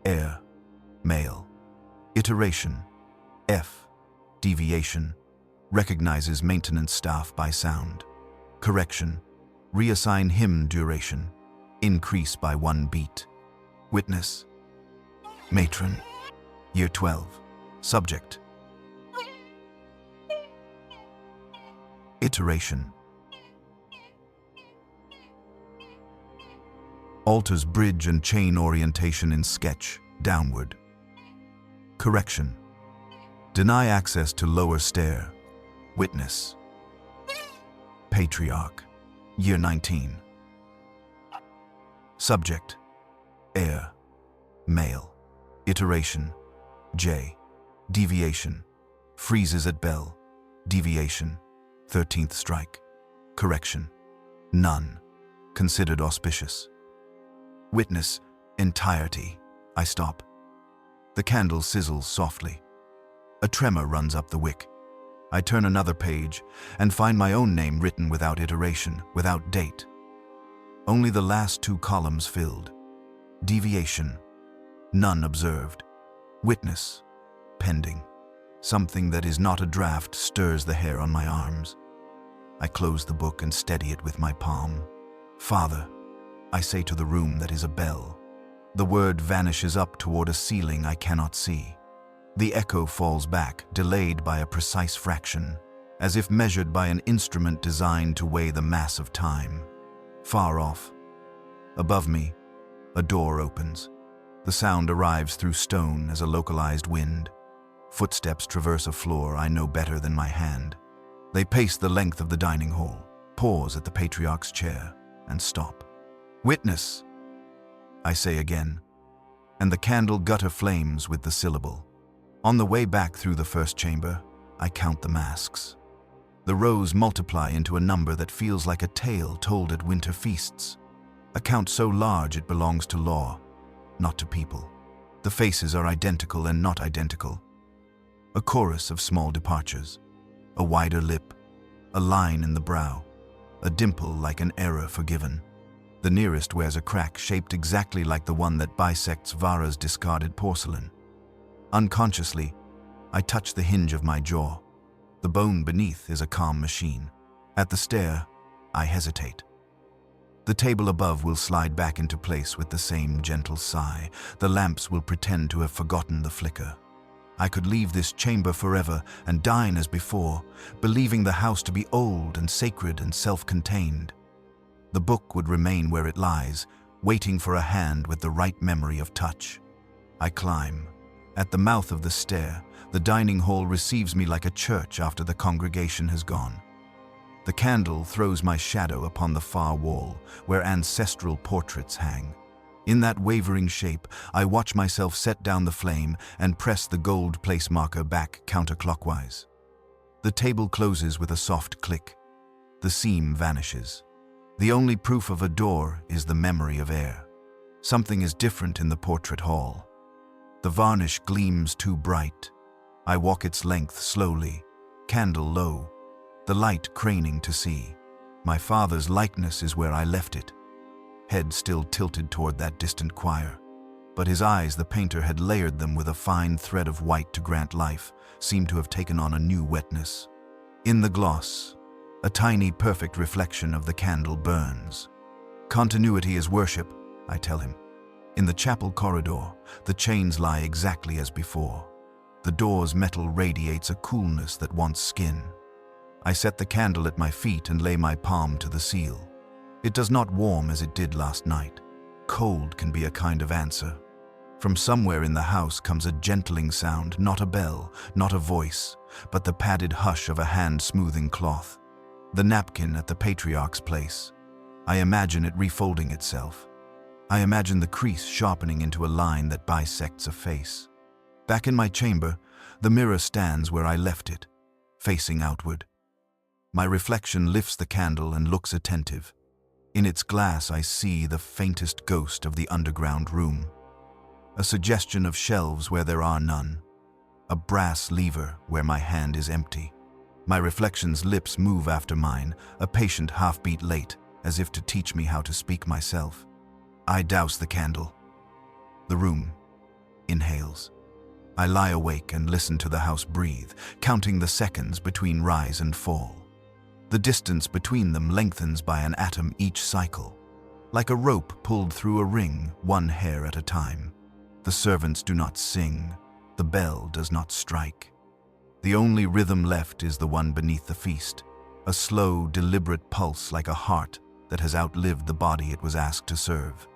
Air, male. Iteration. F. Deviation. Recognizes maintenance staff by sound. Correction. Reassign hymn duration. Increase by 1 beat. Witness. Matron. Year 12. Subject. Iteration. Alters bridge and chain orientation in sketch, downward. Correction. Deny access to lower stair. Witness. Patriarch. Year 19. Subject. Air. Male. Iteration. J. Deviation. Freezes at bell. Deviation. 13th strike. Correction. None. Considered auspicious. Witness. Entirety. I stop. The candle sizzles softly. A tremor runs up the wick. I turn another page and find my own name written without iteration, without date. Only the last 2 columns filled. Deviation. None observed. Witness. Pending. Something that is not a draft stirs the hair on my arms. I close the book and steady it with my palm. Father, I say to the room that is a bell. The word vanishes up toward a ceiling I cannot see. The echo falls back, delayed by a precise fraction, as if measured by an instrument designed to weigh the mass of time. Far off, above me, a door opens. The sound arrives through stone as a localized wind. Footsteps traverse a floor I know better than my hand. They pace the length of the dining hall, pause at the patriarch's chair, and stop. Witness, I say again, and the candle gutter flames with the syllable. On the way back through the first chamber, I count the masks. The rows multiply into a number that feels like a tale told at winter feasts. A count so large it belongs to law, not to people. The faces are identical and not identical. A chorus of small departures. A wider lip, a line in the brow, a dimple like an error forgiven. The nearest wears a crack shaped exactly like the one that bisects Vara's discarded porcelain. Unconsciously, I touch the hinge of my jaw. The bone beneath is a calm machine. At the stair, I hesitate. The table above will slide back into place with the same gentle sigh. The lamps will pretend to have forgotten the flicker. I could leave this chamber forever and dine as before, believing the house to be old and sacred and self-contained. The book would remain where it lies, waiting for a hand with the right memory of touch. I climb. At the mouth of the stair, the dining hall receives me like a church after the congregation has gone. The candle throws my shadow upon the far wall, where ancestral portraits hang. In that wavering shape, I watch myself set down the flame and press the gold place marker back counterclockwise. The table closes with a soft click. The seam vanishes. The only proof of a door is the memory of air. Something is different in the portrait hall. The varnish gleams too bright. I walk its length slowly, candle low, the light craning to see. My father's likeness is where I left it, head still tilted toward that distant choir. But his eyes, the painter had layered them with a fine thread of white to grant life, seemed to have taken on a new wetness. In the gloss, a tiny perfect reflection of the candle burns. Continuity is worship, I tell him. In the chapel corridor, the chains lie exactly as before. The door's metal radiates a coolness that wants skin. I set the candle at my feet and lay my palm to the seal. It does not warm as it did last night. Cold can be a kind of answer. From somewhere in the house comes a gentling sound, not a bell, not a voice, but the padded hush of a hand smoothing cloth. The napkin at the patriarch's place. I imagine it refolding itself. I imagine the crease sharpening into a line that bisects a face. Back in my chamber, the mirror stands where I left it, facing outward. My reflection lifts the candle and looks attentive. In its glass I see the faintest ghost of the underground room. A suggestion of shelves where there are none. A brass lever where my hand is empty. My reflection's lips move after mine, a patient half-beat late, as if to teach me how to speak myself. I douse the candle. The room inhales. I lie awake and listen to the house breathe, counting the seconds between rise and fall. The distance between them lengthens by an atom each cycle, like a rope pulled through a ring, one hair at a time. The servants do not sing, the bell does not strike. The only rhythm left is the one beneath the feast, a slow, deliberate pulse like a heart that has outlived the body it was asked to serve.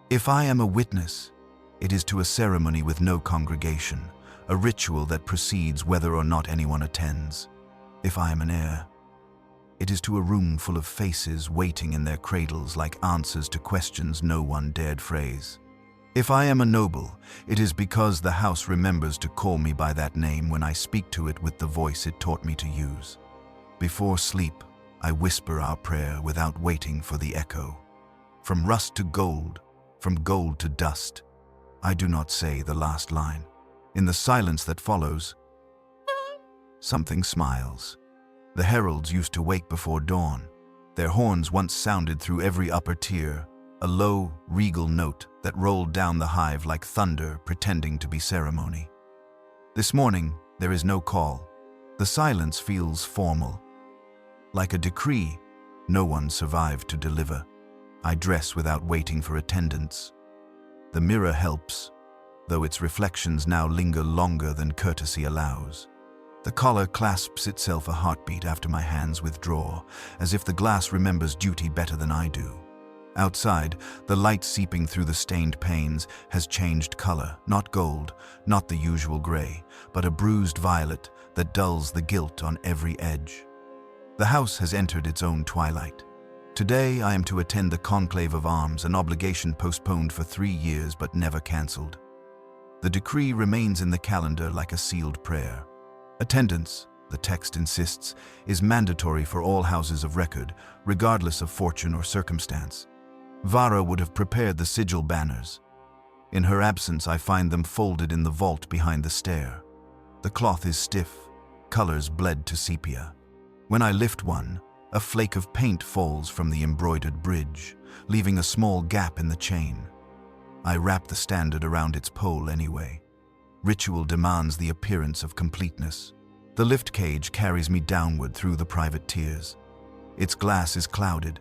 If I am a witness, it is to a ceremony with no congregation, a ritual that proceeds whether or not anyone attends. If I am an heir, it is to a room full of faces waiting in their cradles like answers to questions no one dared phrase. If I am a noble, it is because the house remembers to call me by that name when I speak to it with the voice it taught me to use. Before sleep, I whisper our prayer without waiting for the echo. From rust to gold, from gold to dust, I do not say the last line. In the silence that follows, something smiles. The heralds used to wake before dawn. Their horns once sounded through every upper tier, a low, regal note that rolled down the hive like thunder pretending to be ceremony. This morning, there is no call. The silence feels formal. Like a decree, no one survived to deliver. I dress without waiting for attendance. The mirror helps, though its reflections now linger longer than courtesy allows. The collar clasps itself a heartbeat after my hands withdraw, as if the glass remembers duty better than I do. Outside, the light seeping through the stained panes has changed color, not gold, not the usual gray, but a bruised violet that dulls the gilt on every edge. The house has entered its own twilight. Today I am to attend the conclave of arms, an obligation postponed for 3 years but never cancelled. The decree remains in the calendar like a sealed prayer. Attendance, the text insists, is mandatory for all houses of record, regardless of fortune or circumstance. Vara would have prepared the sigil banners. In her absence, I find them folded in the vault behind the stair. The cloth is stiff, colors bled to sepia. When I lift one, a flake of paint falls from the embroidered bridge, leaving a small gap in the chain. I wrap the standard around its pole anyway. Ritual demands the appearance of completeness. The lift cage carries me downward through the private tiers. Its glass is clouded.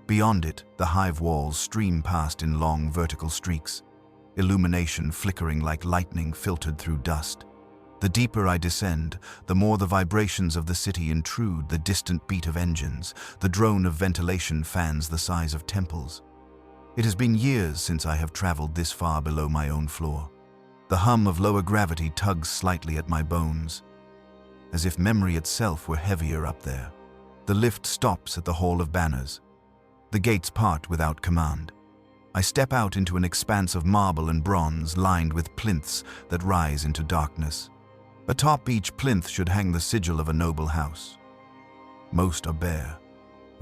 Beyond it, the hive walls stream past in long vertical streaks, illumination flickering like lightning filtered through dust. The deeper I descend, the more the vibrations of the city intrude, the distant beat of engines, the drone of ventilation fans the size of temples. It has been years since I have traveled this far below my own floor. The hum of lower gravity tugs slightly at my bones, as if memory itself were heavier up there. The lift stops at the Hall of Banners. The gates part without command. I step out into an expanse of marble and bronze lined with plinths that rise into darkness. Atop each plinth should hang the sigil of a noble house. Most are bare.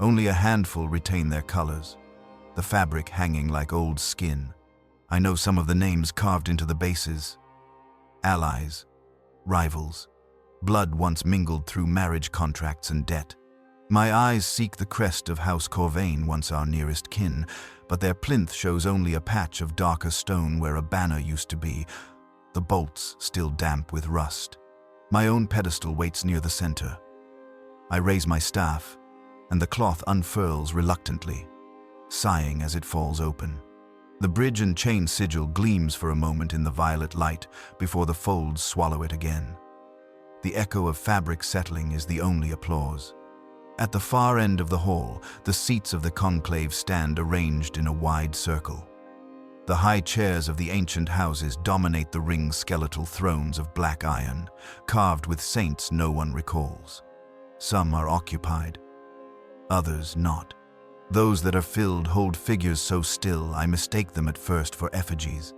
Only a handful retain their colors, the fabric hanging like old skin. I know some of the names carved into the bases. Allies, rivals, blood once mingled through marriage contracts and debt. My eyes seek the crest of House Corvain, once our nearest kin, but their plinth shows only a patch of darker stone where a banner used to be, the bolts still damp with rust. My own pedestal waits near the center. I raise my staff, and the cloth unfurls reluctantly, sighing as it falls open. The bridge and chain sigil gleams for a moment in the violet light before the folds swallow it again. The echo of fabric settling is the only applause. At the far end of the hall, the seats of the conclave stand arranged in a wide circle. The high chairs of the ancient houses dominate the ringed skeletal thrones of black iron, carved with saints no one recalls. Some are occupied, others not. Those that are filled hold figures so still I mistake them at first for effigies.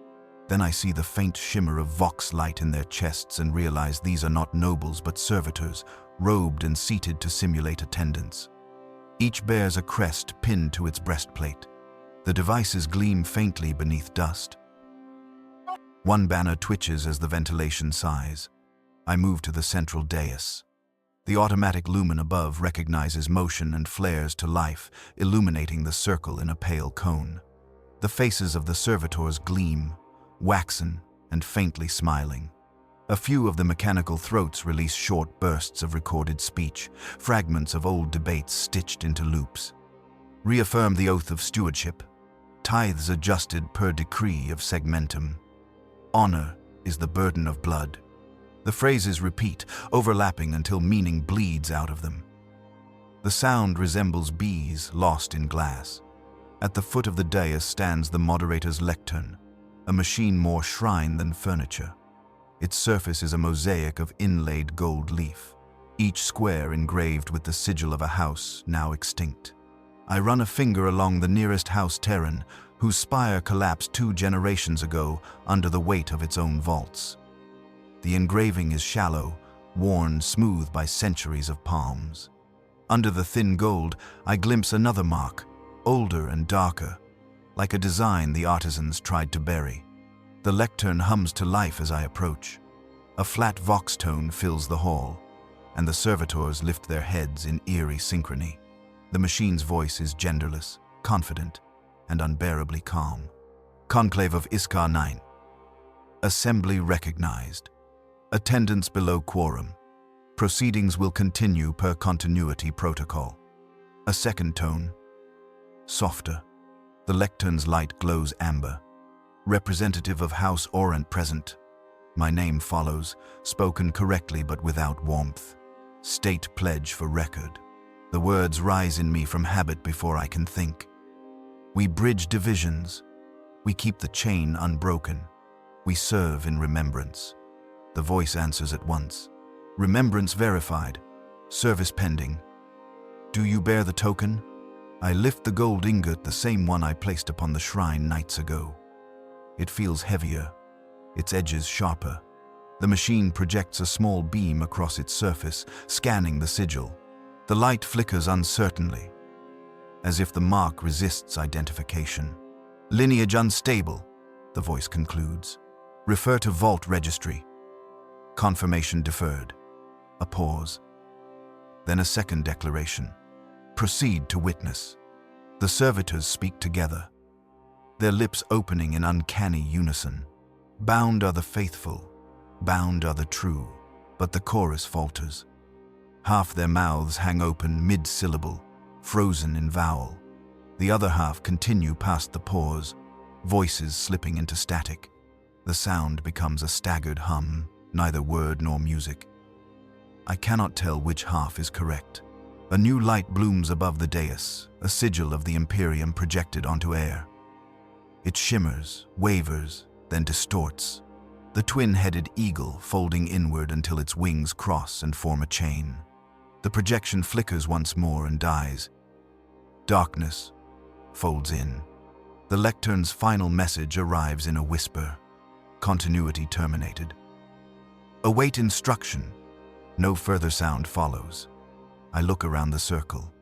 Then I see the faint shimmer of vox light in their chests and realize these are not nobles but servitors, robed and seated to simulate attendance. Each bears a crest pinned to its breastplate. The devices gleam faintly beneath dust. One banner twitches as the ventilation sighs. I move to the central dais. The automatic lumen above recognizes motion and flares to life, illuminating the circle in a pale cone. The faces of the servitors gleam, waxen and faintly smiling. A few of the mechanical throats release short bursts of recorded speech, fragments of old debates stitched into loops. Reaffirm the oath of stewardship. Tithes adjusted per decree of segmentum. Honor is the burden of blood. The phrases repeat, overlapping until meaning bleeds out of them. The sound resembles bees lost in glass. At the foot of the dais stands the moderator's lectern, a machine more shrine than furniture. Its surface is a mosaic of inlaid gold leaf, each square engraved with the sigil of a house now extinct. I run a finger along the nearest house Terran, whose spire collapsed 2 generations ago under the weight of its own vaults. The engraving is shallow, worn smooth by centuries of palms. Under the thin gold, I glimpse another mark, older and darker, like a design the artisans tried to bury. The lectern hums to life as I approach. A flat vox tone fills the hall, and the servitors lift their heads in eerie synchrony. The machine's voice is genderless, confident, and unbearably calm. Conclave of Iskar 9. Assembly recognized. Attendance below quorum. Proceedings will continue per continuity protocol. A second tone. Softer. The lectern's light glows amber. Representative of House Orant present. My name follows, spoken correctly but without warmth. State pledge for record. The words rise in me from habit before I can think. We bridge divisions. We keep the chain unbroken. We serve in remembrance. The voice answers at once. Remembrance verified. Service pending. Do you bear the token? I lift the gold ingot, the same one I placed upon the shrine nights ago. It feels heavier, its edges sharper. The machine projects a small beam across its surface, scanning the sigil. The light flickers uncertainly, as if the mark resists identification. Lineage unstable, the voice concludes. Refer to vault registry. Confirmation deferred. A pause. Then a second declaration. Proceed to witness. The servitors speak together, their lips opening in uncanny unison. Bound are the faithful, bound are the true, but the chorus falters. Half their mouths hang open mid-syllable, frozen in vowel. The other half continue past the pause, voices slipping into static. The sound becomes a staggered hum, neither word nor music. I cannot tell which half is correct. A new light blooms above the dais, a sigil of the Imperium projected onto air. It shimmers, wavers, then distorts. The twin-headed eagle folding inward until its wings cross and form a chain. The projection flickers once more and dies. Darkness folds in. The lectern's final message arrives in a whisper. Continuity terminated. Await instruction. No further sound follows. I look around the circle.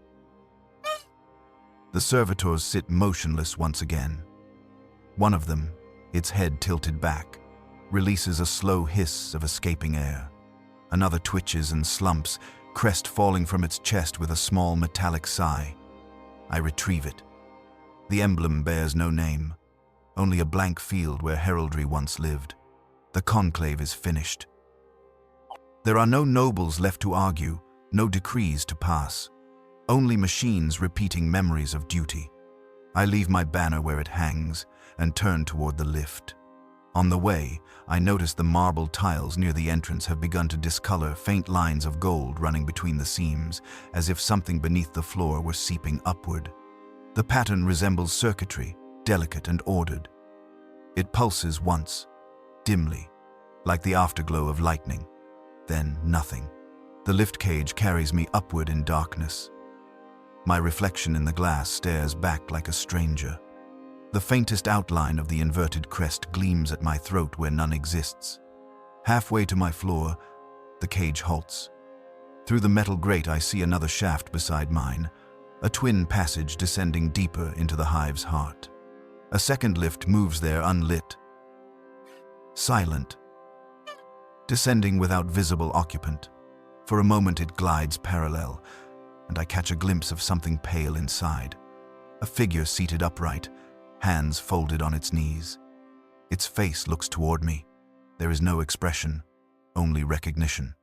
The servitors sit motionless once again. One of them, its head tilted back, releases a slow hiss of escaping air. Another twitches and slumps, crest falling from its chest with a small metallic sigh. I retrieve it. The emblem bears no name, only a blank field where heraldry once lived. The conclave is finished. There are no nobles left to argue, no decrees to pass, only machines repeating memories of duty. I leave my banner where it hangs and turn toward the lift. On the way, I notice the marble tiles near the entrance have begun to discolor, faint lines of gold running between the seams, as if something beneath the floor were seeping upward. The pattern resembles circuitry, delicate and ordered. It pulses once, dimly, like the afterglow of lightning. Then nothing. The lift cage carries me upward in darkness. My reflection in the glass stares back like a stranger. The faintest outline of the inverted crest gleams at my throat where none exists. Halfway to my floor, the cage halts. Through the metal grate I see another shaft beside mine, a twin passage descending deeper into the hive's heart. A second lift moves there unlit, silent, descending without visible occupant. For a moment it glides parallel, and I catch a glimpse of something pale inside. A figure seated upright, hands folded on its knees. Its face looks toward me. There is no expression, only recognition.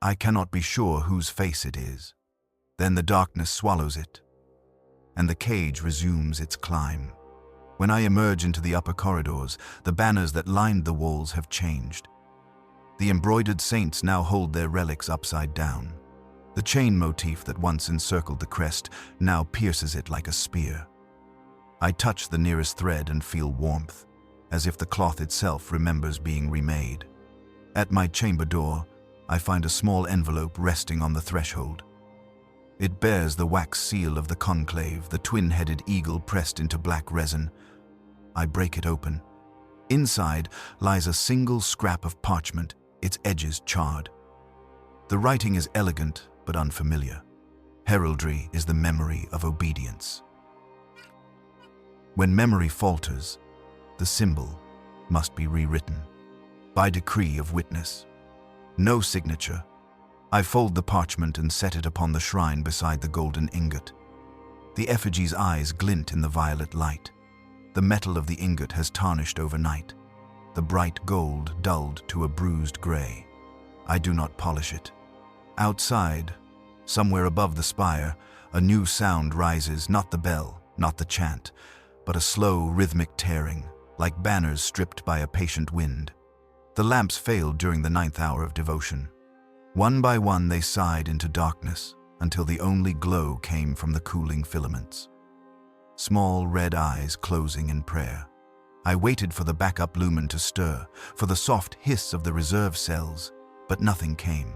I cannot be sure whose face it is. Then the darkness swallows it, and the cage resumes its climb. When I emerge into the upper corridors, the banners that lined the walls have changed. The embroidered saints now hold their relics upside down. The chain motif that once encircled the crest now pierces it like a spear. I touch the nearest thread and feel warmth, as if the cloth itself remembers being remade. At my chamber door, I find a small envelope resting on the threshold. It bears the wax seal of the conclave, the twin-headed eagle pressed into black resin. I break it open. Inside lies a single scrap of parchment, its edges charred. The writing is elegant but unfamiliar. Heraldry is the memory of obedience. When memory falters, the symbol must be rewritten. By decree of witness. No signature. I fold the parchment and set it upon the shrine beside the golden ingot. The effigy's eyes glint in the violet light. The metal of the ingot has tarnished overnight, the bright gold dulled to a bruised gray. I do not polish it. Outside, somewhere above the spire, a new sound rises, not the bell, not the chant, but a slow, rhythmic tearing, like banners stripped by a patient wind. The lamps failed during the 9th hour of devotion. One by one they sighed into darkness until the only glow came from the cooling filaments. Small red eyes closing in prayer. I waited for the backup lumen to stir, for the soft hiss of the reserve cells, but nothing came.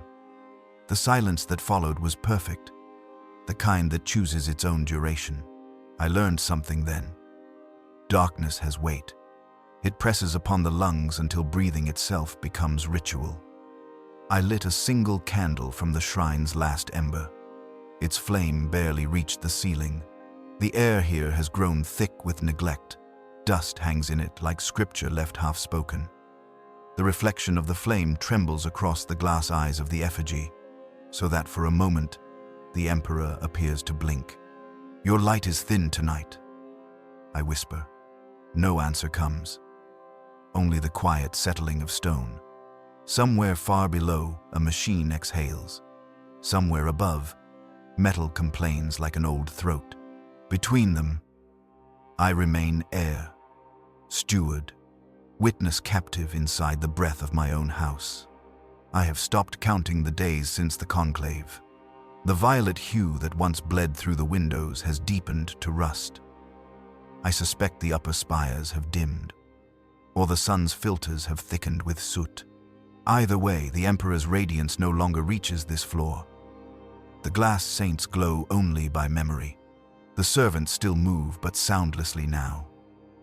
The silence that followed was perfect, the kind that chooses its own duration. I learned something then. Darkness has weight. It presses upon the lungs until breathing itself becomes ritual. I lit a single candle from the shrine's last ember. Its flame barely reached the ceiling. The air here has grown thick with neglect. Dust hangs in it like scripture left half-spoken. The reflection of the flame trembles across the glass eyes of the effigy, so that for a moment, the emperor appears to blink. "Your light is thin tonight," I whisper. No answer comes. Only the quiet settling of stone. Somewhere far below, a machine exhales. Somewhere above, metal complains like an old throat. Between them, I remain heir, steward, witness captive inside the breath of my own house. I have stopped counting the days since the conclave. The violet hue that once bled through the windows has deepened to rust. I suspect the upper spires have dimmed, or the sun's filters have thickened with soot. Either way, the Emperor's radiance no longer reaches this floor. The glass saints glow only by memory. The servants still move, but soundlessly now.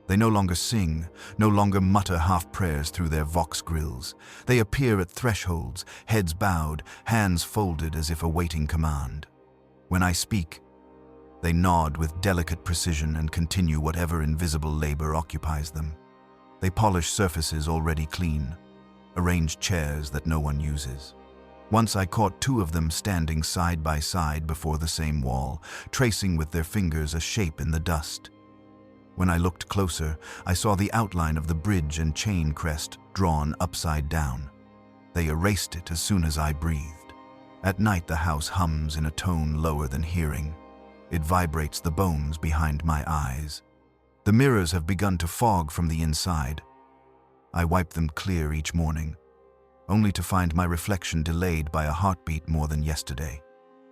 They no longer sing, no longer mutter half-prayers through their vox grills. They appear at thresholds, heads bowed, hands folded as if awaiting command. When I speak, they nod with delicate precision and continue whatever invisible labor occupies them. They polish surfaces already clean, arrange chairs that no one uses. Once I caught two of them standing side by side before the same wall, tracing with their fingers a shape in the dust. When I looked closer, I saw the outline of the bridge and chain crest drawn upside down. They erased it as soon as I breathed. At night the house hums in a tone lower than hearing. It vibrates the bones behind my eyes. The mirrors have begun to fog from the inside. I wipe them clear each morning, only to find my reflection delayed by a heartbeat more than yesterday.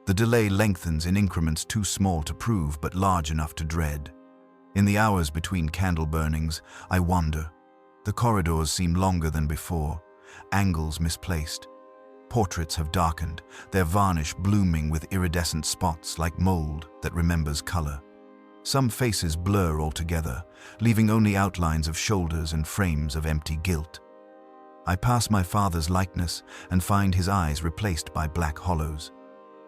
The delay lengthens in increments too small to prove but large enough to dread. In the hours between candle burnings, I wander. The corridors seem longer than before, angles misplaced. Portraits have darkened, their varnish blooming with iridescent spots like mold that remembers color. Some faces blur altogether, leaving only outlines of shoulders and frames of empty guilt. I pass my father's likeness and find his eyes replaced by black hollows.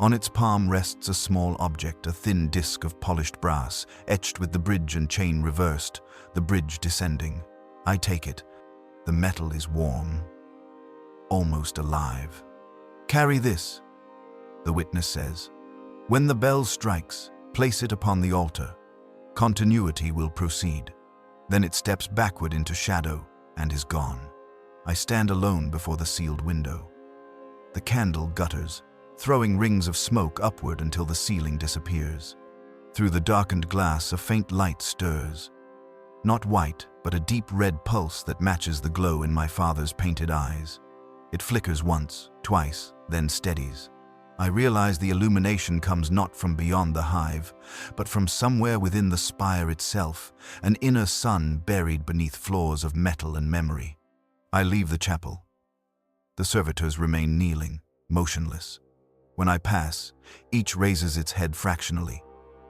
On its palm rests a small object, a thin disc of polished brass, etched with the bridge and chain reversed, the bridge descending. I take it. The metal is warm, almost alive. "Carry this," the witness says. "When the bell strikes, place it upon the altar. Continuity will proceed." Then it steps backward into shadow and is gone. I stand alone before the sealed window. The candle gutters, throwing rings of smoke upward until the ceiling disappears. Through the darkened glass, a faint light stirs. Not white, but a deep red pulse that matches the glow in my father's painted eyes. It flickers once, twice, then steadies. I realize the illumination comes not from beyond the hive, but from somewhere within the spire itself, an inner sun buried beneath floors of metal and memory. I leave the chapel. The servitors remain kneeling, motionless. When I pass, each raises its head fractionally,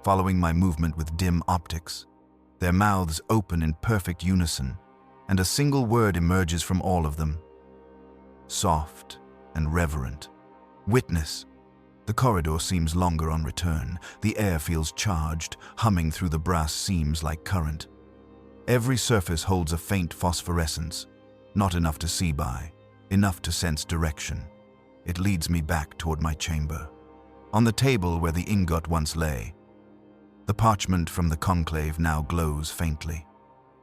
following my movement with dim optics. Their mouths open in perfect unison, and a single word emerges from all of them. Soft and reverent. "Witness." The corridor seems longer on return. The air feels charged, humming through the brass seams like current. Every surface holds a faint phosphorescence, not enough to see by, enough to sense direction. It leads me back toward my chamber. On the table where the ingot once lay, the parchment from the conclave now glows faintly.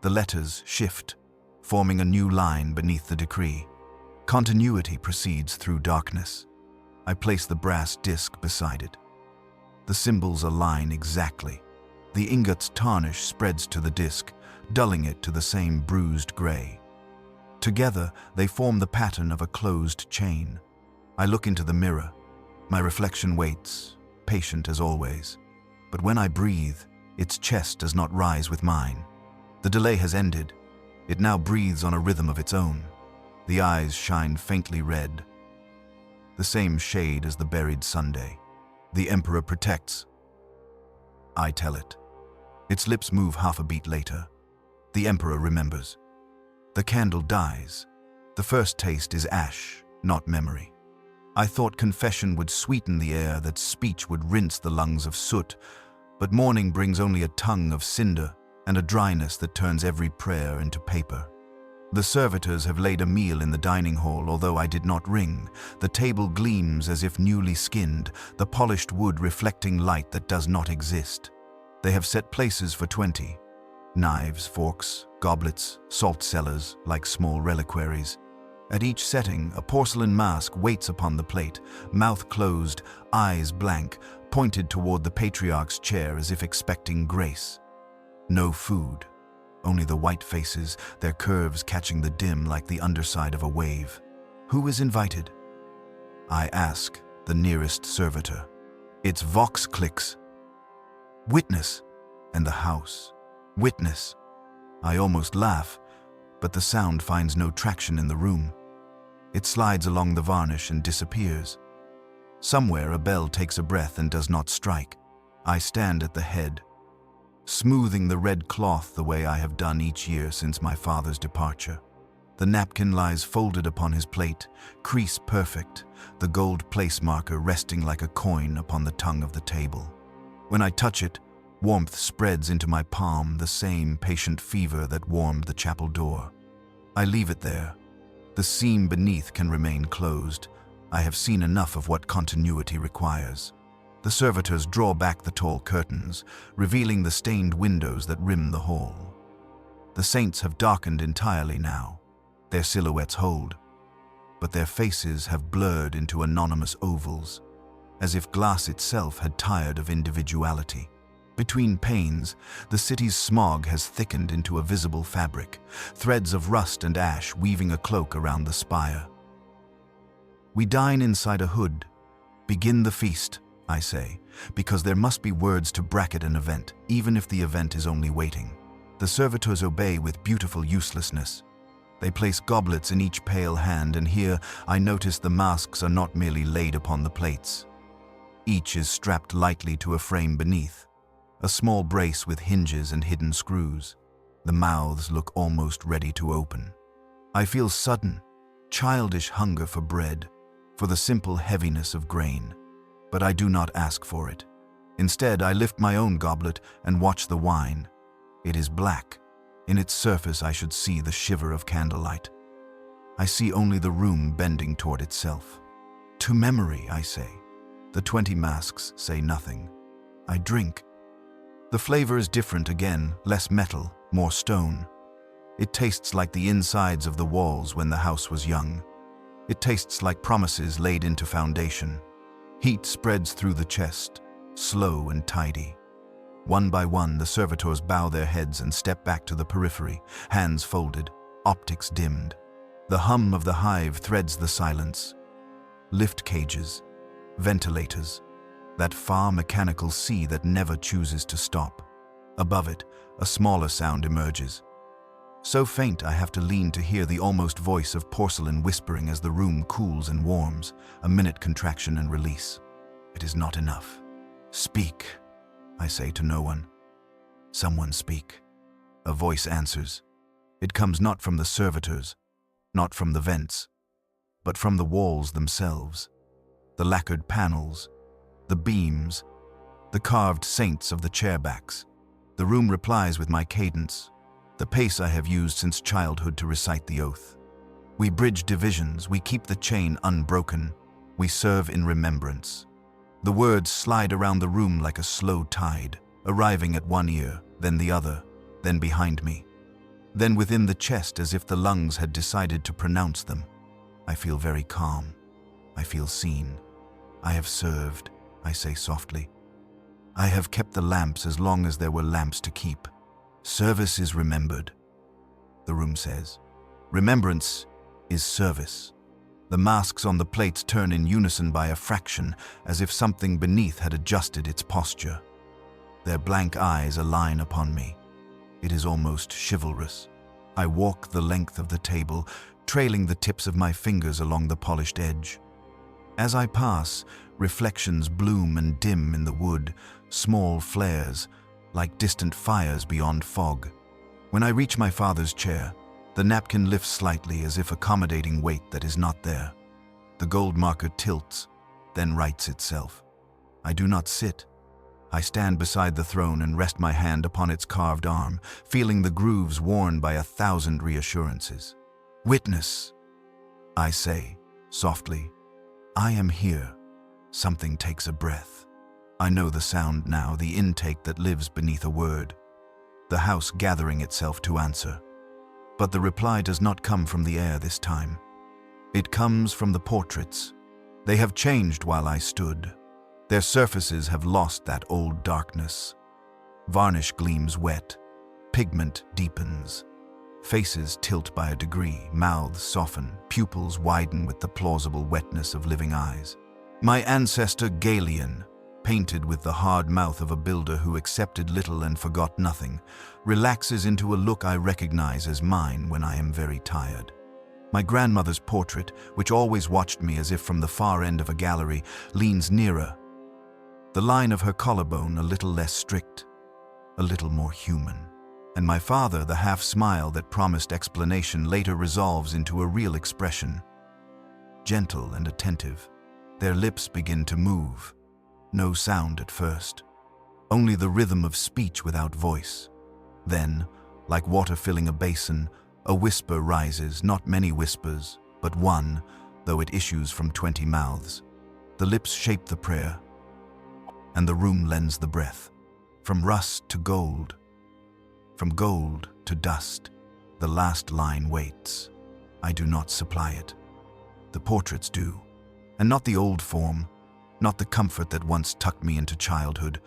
The letters shift, forming a new line beneath the decree. Continuity proceeds through darkness. I place the brass disc beside it. The symbols align exactly. The ingot's tarnish spreads to the disc, dulling it to the same bruised gray. Together, they form the pattern of a closed chain. I look into the mirror. My reflection waits, patient as always. But when I breathe, its chest does not rise with mine. The delay has ended. It now breathes on a rhythm of its own. The eyes shine faintly red, the same shade as the buried Sunday. The Emperor protects. I tell it. Its lips move half a beat later. The Emperor remembers. The candle dies. The first taste is ash, not memory. I thought confession would sweeten the air, that speech would rinse the lungs of soot, but morning brings only a tongue of cinder and a dryness that turns every prayer into paper. The servitors have laid a meal in the dining hall, although I did not ring. The table gleams as if newly skinned, the polished wood reflecting light that does not exist. They have set places for 20. Knives, forks, goblets, salt cellars, like small reliquaries. At each setting, a porcelain mask waits upon the plate, mouth closed, eyes blank, pointed toward the patriarch's chair as if expecting grace. No food. Only the white faces, their curves catching the dim like the underside of a wave. Who is invited? I ask the nearest servitor. Its vox clicks. Witness. And the house. Witness. I almost laugh, but the sound finds no traction in the room. It slides along the varnish and disappears. Somewhere a bell takes a breath and does not strike. I stand at the head, smoothing the red cloth the way I have done each year since my father's departure. The napkin lies folded upon his plate, crease perfect, the gold place marker resting like a coin upon the tongue of the table. When I touch it, warmth spreads into my palm, the same patient fever that warmed the chapel door. I leave it there. The seam beneath can remain closed. I have seen enough of what continuity requires. The servitors draw back the tall curtains, revealing the stained windows that rim the hall. The saints have darkened entirely now. Their silhouettes hold, but their faces have blurred into anonymous ovals, as if glass itself had tired of individuality. Between panes, the city's smog has thickened into a visible fabric, threads of rust and ash weaving a cloak around the spire. We dine inside a hood. Begin the feast, I say, because there must be words to bracket an event, even if the event is only waiting. The servitors obey with beautiful uselessness. They place goblets in each pale hand, and here I notice the masks are not merely laid upon the plates. Each is strapped lightly to a frame beneath, a small brace with hinges and hidden screws. The mouths look almost ready to open. I feel sudden, childish hunger for bread, for the simple heaviness of grain. But I do not ask for it. Instead, I lift my own goblet and watch the wine. It is black. In its surface, I should see the shiver of candlelight. I see only the room bending toward itself. To memory, I say. The 20 masks say nothing. I drink. The flavor is different again, less metal, more stone. It tastes like the insides of the walls when the house was young. It tastes like promises laid into foundation. Heat spreads through the chest, slow and tidy. One by one, the servitors bow their heads and step back to the periphery, hands folded, optics dimmed. The hum of the hive threads the silence. Lift cages, ventilators, that far mechanical sea that never chooses to stop. Above it, a smaller sound emerges. So faint I have to lean to hear the almost voice of porcelain whispering as the room cools and warms, a minute contraction and release. It is not enough. Speak, I say to no one. Someone speak. A voice answers. It comes not from the servitors, not from the vents, but from the walls themselves, the lacquered panels, the beams, the carved saints of the chairbacks. The room replies with my cadence, the pace I have used since childhood to recite the oath. We bridge divisions, we keep the chain unbroken, we serve in remembrance. The words slide around the room like a slow tide, arriving at one ear, then the other, then behind me. Then within the chest, as if the lungs had decided to pronounce them. I feel very calm. I feel seen. I have served, I say softly. I have kept the lamps as long as there were lamps to keep. Service is remembered, the room says. Remembrance is service. The masks on the plates turn in unison by a fraction, as if something beneath had adjusted its posture. Their blank eyes align upon me. It is almost chivalrous. I walk the length of the table, trailing the tips of my fingers along the polished edge. As I pass, reflections bloom and dim in the wood, small flares, like distant fires beyond fog. When I reach my father's chair, the napkin lifts slightly as if accommodating weight that is not there. The gold marker tilts, then rights itself. I do not sit. I stand beside the throne and rest my hand upon its carved arm, feeling the grooves worn by 1,000 reassurances. Witness, I say, softly. I am here. Something takes a breath. I know the sound now, the intake that lives beneath a word. The house gathering itself to answer. But the reply does not come from the air this time. It comes from the portraits. They have changed while I stood. Their surfaces have lost that old darkness. Varnish gleams wet. Pigment deepens. Faces tilt by a degree, mouths soften, pupils widen with the plausible wetness of living eyes. My ancestor Galian, painted with the hard mouth of a builder who accepted little and forgot nothing, relaxes into a look I recognize as mine when I am very tired. My grandmother's portrait, which always watched me as if from the far end of a gallery, leans nearer. The line of her collarbone a little less strict, a little more human. And my father, the half-smile that promised explanation, later resolves into a real expression. Gentle and attentive, their lips begin to move. No sound at first, only the rhythm of speech without voice. Then, like water filling a basin, a whisper rises, not many whispers, but one, though it issues from 20 mouths. The lips shape the prayer, and the room lends the breath. From rust to gold, from gold to dust, the last line waits. I do not supply it. The portraits do, and not the old form, not the comfort that once tucked me into childhood,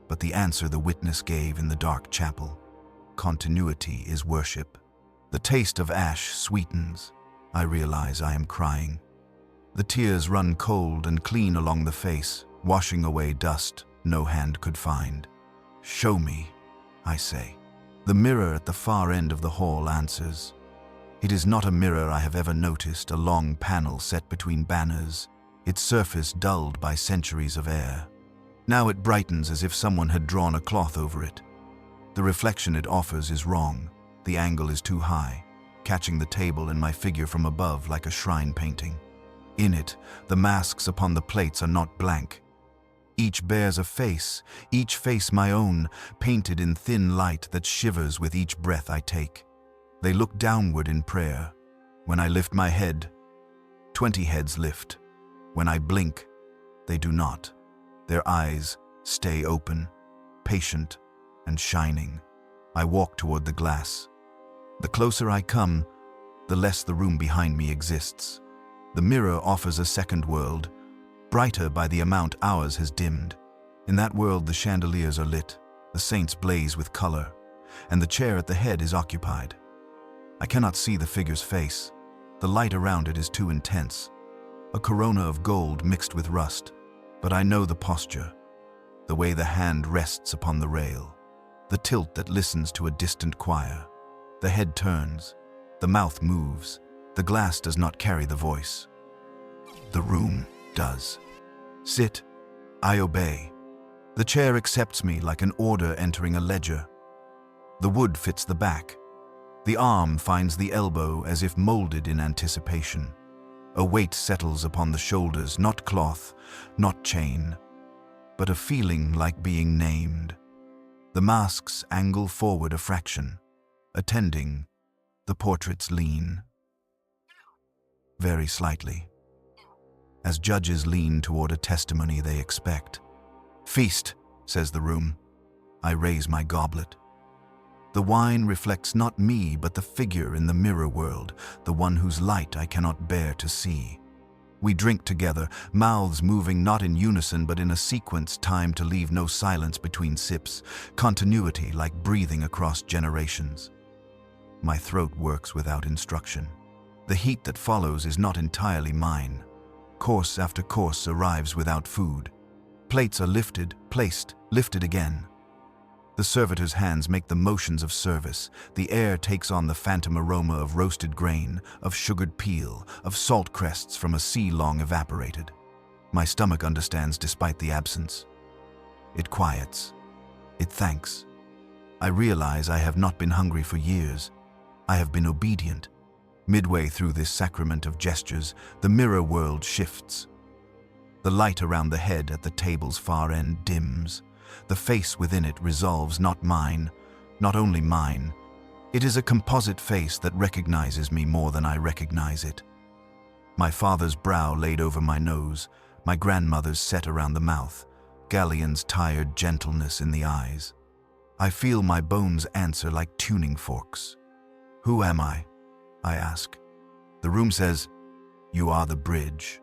but the answer the witness gave in the dark chapel. Continuity is worship. The taste of ash sweetens. I realize I am crying. The tears run cold and clean along the face, washing away dust no hand could find. Show me, I say. The mirror at the far end of the hall answers. It is not a mirror I have ever noticed, a long panel set between banners, its surface dulled by centuries of air. Now it brightens as if someone had drawn a cloth over it. The reflection it offers is wrong. The angle is too high, catching the table and my figure from above like a shrine painting. In it, the masks upon the plates are not blank. Each bears a face, each face my own, painted in thin light that shivers with each breath I take. They look downward in prayer. When I lift my head, 20 heads lift. When I blink, they do not. Their eyes stay open, patient and shining. I walk toward the glass. The closer I come, the less the room behind me exists. The mirror offers a second world, brighter by the amount ours has dimmed. In that world the chandeliers are lit, the saints blaze with color, and the chair at the head is occupied. I cannot see the figure's face. The light around it is too intense, a corona of gold mixed with rust. But I know the posture, the way the hand rests upon the rail, the tilt that listens to a distant choir. The head turns, the mouth moves, the glass does not carry the voice. The room does. Sit, I obey. The chair accepts me like an order entering a ledger. The wood fits the back. The arm finds the elbow as if molded in anticipation. A weight settles upon the shoulders, not cloth, not chain, but a feeling like being named. The masks angle forward a fraction. Attending, the portraits lean. Very slightly. As judges lean toward a testimony they expect. Feast, says the room. I raise my goblet. The wine reflects not me, but the figure in the mirror world, the one whose light I cannot bear to see. We drink together, mouths moving not in unison but in a sequence timed to leave no silence between sips, continuity like breathing across generations. My throat works without instruction. The heat that follows is not entirely mine. Course after course arrives without food. Plates are lifted, placed, lifted again. The servitor's hands make the motions of service. The air takes on the phantom aroma of roasted grain, of sugared peel, of salt crests from a sea long evaporated. My stomach understands despite the absence. It quiets. It thanks. I realize I have not been hungry for years. I have been obedient. Midway through this sacrament of gestures, the mirror world shifts. The light around the head at the table's far end dims. The face within it resolves not mine, not only mine. It is a composite face that recognizes me more than I recognize it. My father's brow laid over my nose, my grandmother's set around the mouth, Galleon's tired gentleness in the eyes. I feel my bones answer like tuning forks. Who am I ask. The room says, you are the bridge.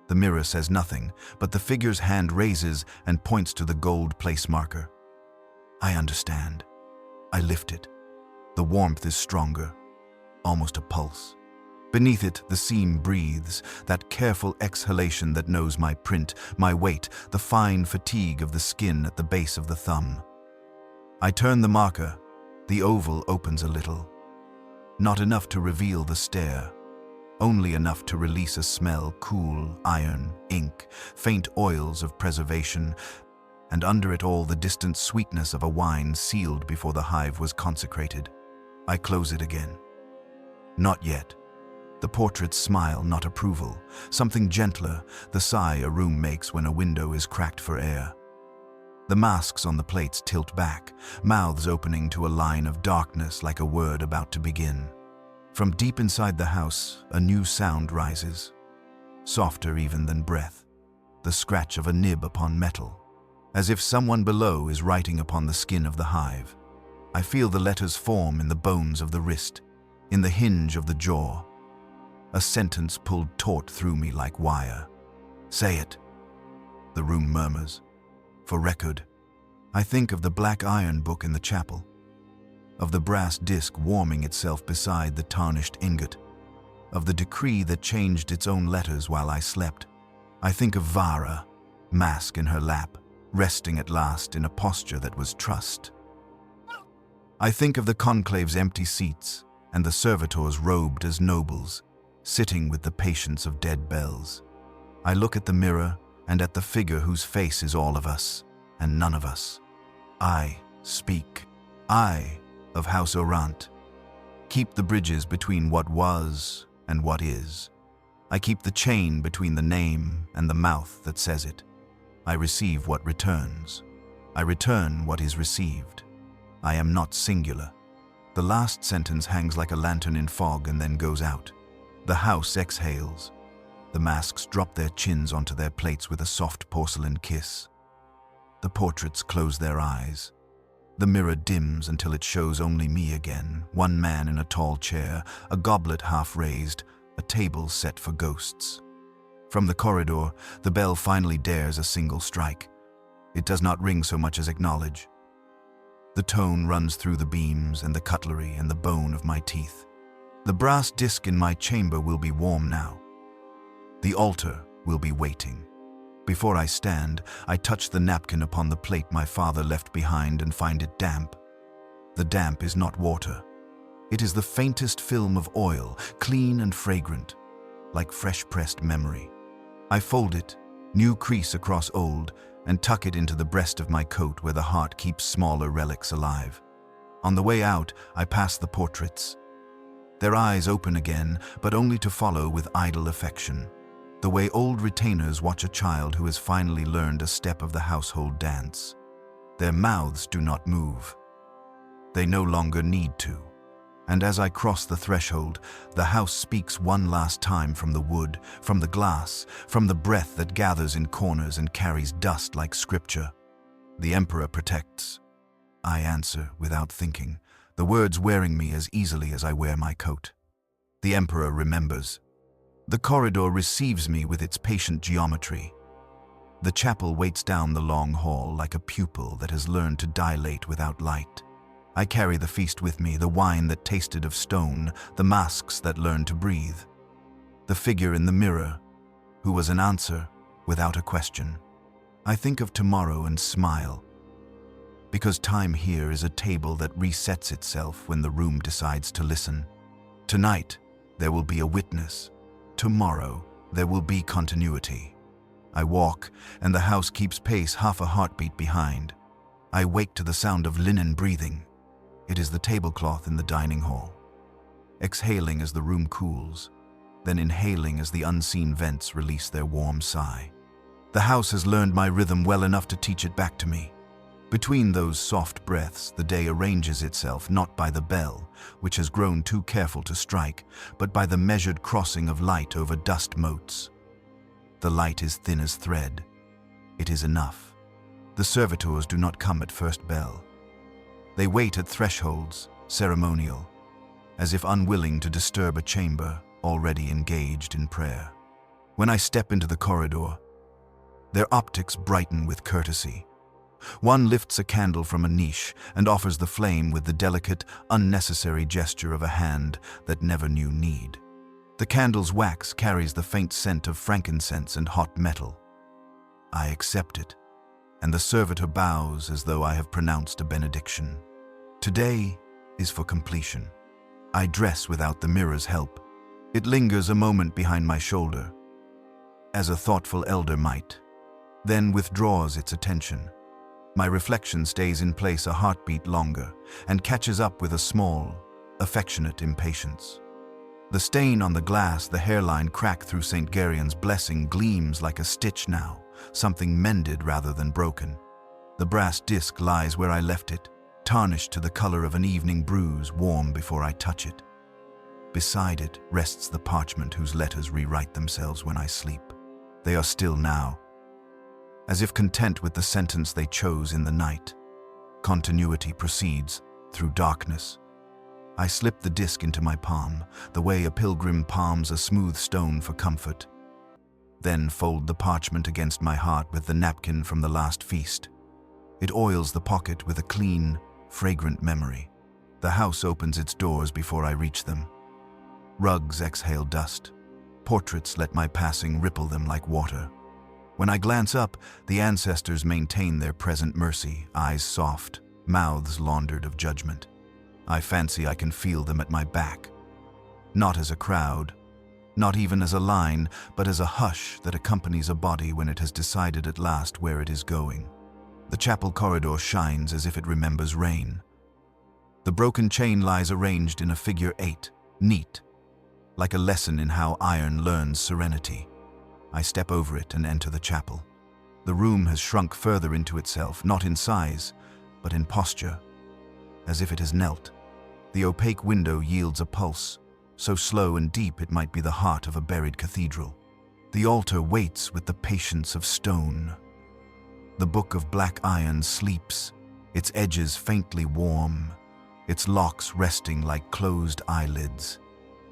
The mirror says nothing, but the figure's hand raises and points to the gold place marker. I understand. I lift it. The warmth is stronger, almost a pulse. Beneath it, the seam breathes, that careful exhalation that knows my print, my weight, the fine fatigue of the skin at the base of the thumb. I turn the marker. The oval opens a little. Not enough to reveal the stare. Only enough to release a smell, cool, iron, ink, faint oils of preservation, and under it all the distant sweetness of a wine sealed before the hive was consecrated. I close it again. Not yet. The portraits smile, not approval. Something gentler, the sigh a room makes when a window is cracked for air. The masks on the plates tilt back, mouths opening to a line of darkness like a word about to begin. From deep inside the house, a new sound rises, softer even than breath, the scratch of a nib upon metal, as if someone below is writing upon the skin of the hive. I feel the letters form in the bones of the wrist, in the hinge of the jaw. A sentence pulled taut through me like wire. Say it, the room murmurs. For record, I think of the black iron book in the chapel, of the brass disc warming itself beside the tarnished ingot, of the decree that changed its own letters while I slept. I think of Vara, mask in her lap, resting at last in a posture that was trust. I think of the conclave's empty seats and the servitors robed as nobles, sitting with the patience of dead bells. I look at the mirror and at the figure whose face is all of us and none of us. I speak. I of House Orant. Keep the bridges between what was and what is. I keep the chain between the name and the mouth that says it. I receive what returns. I return what is received. I am not singular. The last sentence hangs like a lantern in fog and then goes out. The house exhales. The masks drop their chins onto their plates with a soft porcelain kiss. The portraits close their eyes. The mirror dims until it shows only me again, one man in a tall chair, a goblet half raised, a table set for ghosts. From the corridor, the bell finally dares a single strike. It does not ring so much as acknowledge. The tone runs through the beams and the cutlery and the bone of my teeth. The brass disc in my chamber will be warm now. The altar will be waiting. Before I stand, I touch the napkin upon the plate my father left behind and find it damp. The damp is not water. It is the faintest film of oil, clean and fragrant, like fresh-pressed memory. I fold it, new crease across old, and tuck it into the breast of my coat where the heart keeps smaller relics alive. On the way out, I pass the portraits. Their eyes open again, but only to follow with idle affection, the way old retainers watch a child who has finally learned a step of the household dance. Their mouths do not move. They no longer need to. And as I cross the threshold, the house speaks one last time from the wood, from the glass, from the breath that gathers in corners and carries dust like scripture. The Emperor protects. I answer without thinking, the words wearing me as easily as I wear my coat. The Emperor remembers. The corridor receives me with its patient geometry. The chapel waits down the long hall like a pupil that has learned to dilate without light. I carry the feast with me, the wine that tasted of stone, the masks that learned to breathe. The figure in the mirror, who was an answer without a question. I think of tomorrow and smile, because time here is a table that resets itself when the room decides to listen. Tonight, there will be a witness. Tomorrow, there will be continuity. I walk, and the house keeps pace half a heartbeat behind. I wake to the sound of linen breathing. It is the tablecloth in the dining hall. Exhaling as the room cools, then inhaling as the unseen vents release their warm sigh. The house has learned my rhythm well enough to teach it back to me. Between those soft breaths, the day arranges itself not by the bell, which has grown too careful to strike, but by the measured crossing of light over dust motes. The light is thin as thread. It is enough. The servitors do not come at first bell. They wait at thresholds, ceremonial, as if unwilling to disturb a chamber already engaged in prayer. When I step into the corridor, their optics brighten with courtesy. One lifts a candle from a niche and offers the flame with the delicate, unnecessary gesture of a hand that never knew need. The candle's wax carries the faint scent of frankincense and hot metal. I accept it, and the servitor bows as though I have pronounced a benediction. Today is for completion. I dress without the mirror's help. It lingers a moment behind my shoulder, as a thoughtful elder might, then withdraws its attention. My reflection stays in place a heartbeat longer and catches up with a small, affectionate impatience. The stain on the glass, the hairline crack through St. Gerian's blessing gleams like a stitch now, something mended rather than broken. The brass disc lies where I left it, tarnished to the color of an evening bruise, warm before I touch it. Beside it rests the parchment whose letters rewrite themselves when I sleep. They are still now, as if content with the sentence they chose in the night. Continuity proceeds through darkness. I slip the disc into my palm, the way a pilgrim palms a smooth stone for comfort. Then fold the parchment against my heart with the napkin from the last feast. It oils the pocket with a clean, fragrant memory. The house opens its doors before I reach them. Rugs exhale dust. Portraits let my passing ripple them like water. When I glance up, the ancestors maintain their present mercy, eyes soft, mouths laundered of judgment. I fancy I can feel them at my back. Not as a crowd, not even as a line, but as a hush that accompanies a body when it has decided at last where it is going. The chapel corridor shines as if it remembers rain. The broken chain lies arranged in a figure 8, neat, like a lesson in how iron learns serenity. I step over it and enter the chapel. The room has shrunk further into itself, not in size, but in posture, as if it has knelt. The opaque window yields a pulse, so slow and deep it might be the heart of a buried cathedral. The altar waits with the patience of stone. The book of black iron sleeps, its edges faintly warm, its locks resting like closed eyelids.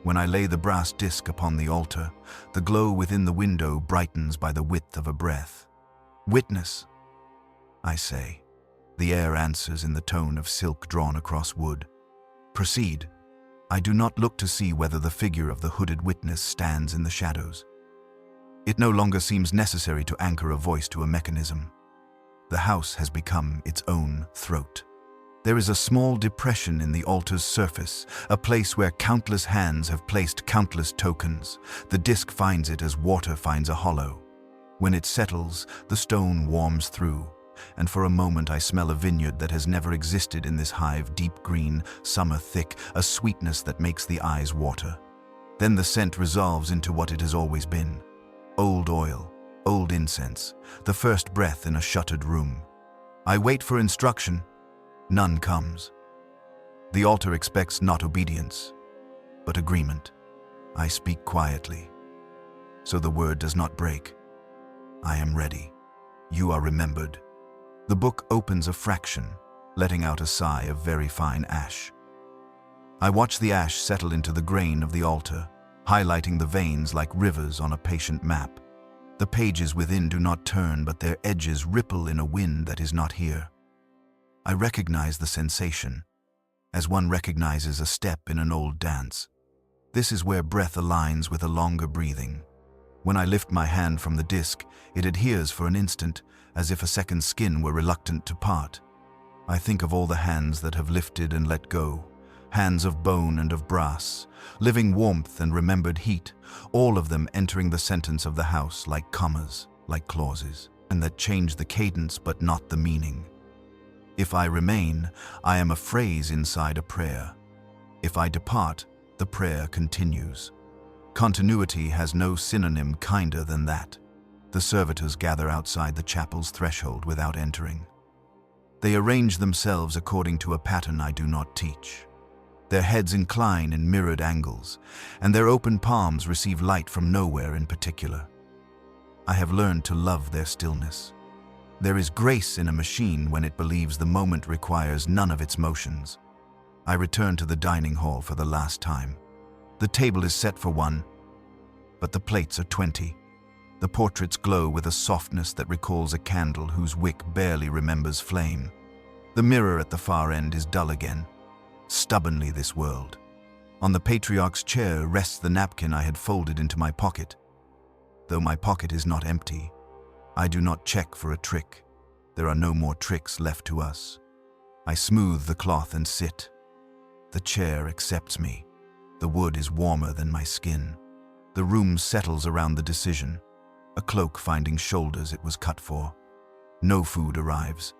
When I lay the brass disc upon the altar, the glow within the window brightens by the width of a breath. "Witness," I say. The air answers in the tone of silk drawn across wood. "Proceed." I do not look to see whether the figure of the hooded witness stands in the shadows. It no longer seems necessary to anchor a voice to a mechanism. The house has become its own throat. There is a small depression in the altar's surface, a place where countless hands have placed countless tokens. The disc finds it as water finds a hollow. When it settles, the stone warms through, and for a moment I smell a vineyard that has never existed in this hive, deep green, summer thick, a sweetness that makes the eyes water. Then the scent resolves into what it has always been. Old oil, old incense, the first breath in a shuttered room. I wait for instruction. None comes. The altar expects not obedience, but agreement. I speak quietly, so the word does not break. I am ready. You are remembered. The book opens a fraction, letting out a sigh of very fine ash. I watch the ash settle into the grain of the altar, highlighting the veins like rivers on a patient map. The pages within do not turn, but their edges ripple in a wind that is not here. I recognize the sensation, as one recognizes a step in an old dance. This is where breath aligns with a longer breathing. When I lift my hand from the disc, it adheres for an instant, as if a second skin were reluctant to part. I think of all the hands that have lifted and let go, hands of bone and of brass, living warmth and remembered heat, all of them entering the sentence of the house like commas, like clauses, and that change the cadence but not the meaning. If I remain, I am a phrase inside a prayer. If I depart, the prayer continues. Continuity has no synonym kinder than that. The servitors gather outside the chapel's threshold without entering. They arrange themselves according to a pattern I do not teach. Their heads incline in mirrored angles, and their open palms receive light from nowhere in particular. I have learned to love their stillness. There is grace in a machine when it believes the moment requires none of its motions. I return to the dining hall for the last time. The table is set for one, but the plates are 20. The portraits glow with a softness that recalls a candle whose wick barely remembers flame. The mirror at the far end is dull again. Stubbornly this world. On the patriarch's chair rests the napkin I had folded into my pocket. Though my pocket is not empty, I do not check for a trick. There are no more tricks left to us. I smooth the cloth and sit. The chair accepts me. The wood is warmer than my skin. The room settles around the decision. A cloak finding shoulders it was cut for. No food arrives.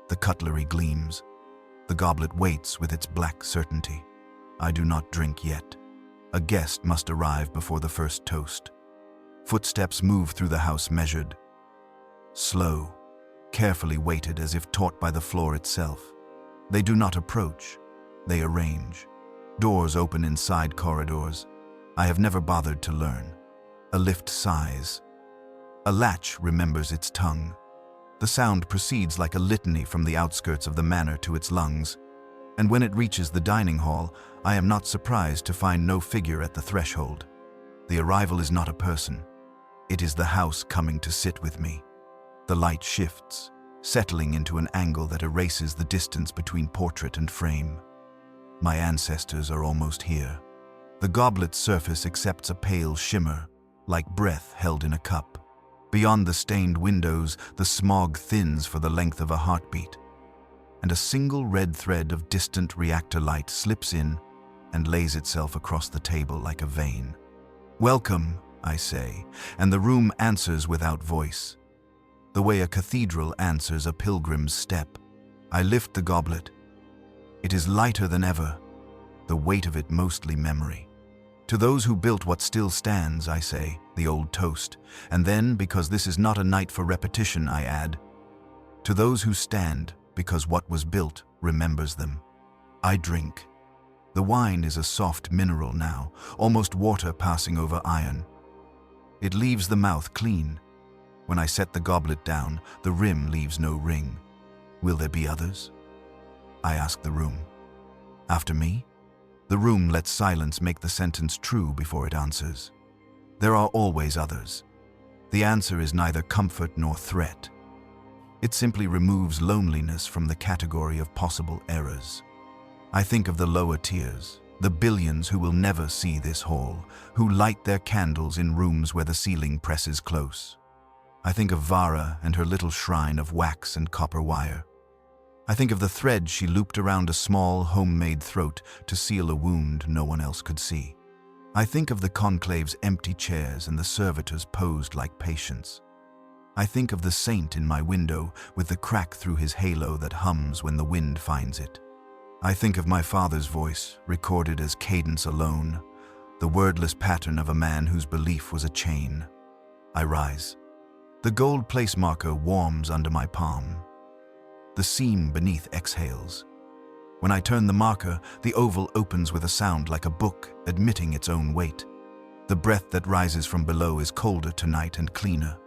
The cutlery gleams. The goblet waits with its black certainty. I do not drink yet. A guest must arrive before the first toast. Footsteps move through the house measured. Slow, carefully weighted as if taught by the floor itself. They do not approach. They arrange. Doors open in side corridors. I have never bothered to learn. A lift sighs. A latch remembers its tongue. The sound proceeds like a litany from the outskirts of the manor to its lungs, and when it reaches the dining hall, I am not surprised to find no figure at the threshold. The arrival is not a person. It is the house coming to sit with me. The light shifts, settling into an angle that erases the distance between portrait and frame. My ancestors are almost here. The goblet's surface accepts a pale shimmer, like breath held in a cup. Beyond the stained windows, the smog thins for the length of a heartbeat, and a single red thread of distant reactor light slips in and lays itself across the table like a vein. "Welcome," I say, and the room answers without voice. The way a cathedral answers a pilgrim's step. I lift the goblet. It is lighter than ever, the weight of it mostly memory. To those who built what still stands, I say, the old toast. And then, because this is not a night for repetition, I add, to those who stand, because what was built remembers them. I drink. The wine is a soft mineral now, almost water passing over iron. It leaves the mouth clean. When I set the goblet down, the rim leaves no ring. Will there be others? I ask the room. After me? The room lets silence make the sentence true before it answers. There are always others. The answer is neither comfort nor threat. It simply removes loneliness from the category of possible errors. I think of the lower tiers, the billions who will never see this hall, who light their candles in rooms where the ceiling presses close. I think of Vara and her little shrine of wax and copper wire. I think of the thread she looped around a small, homemade throat to seal a wound no one else could see. I think of the conclave's empty chairs and the servitors posed like patients. I think of the saint in my window with the crack through his halo that hums when the wind finds it. I think of my father's voice, recorded as cadence alone, the wordless pattern of a man whose belief was a chain. I rise. The gold place marker warms under my palm. The seam beneath exhales. When I turn the marker, the oval opens with a sound like a book, admitting its own weight. The breath that rises from below is colder tonight and cleaner.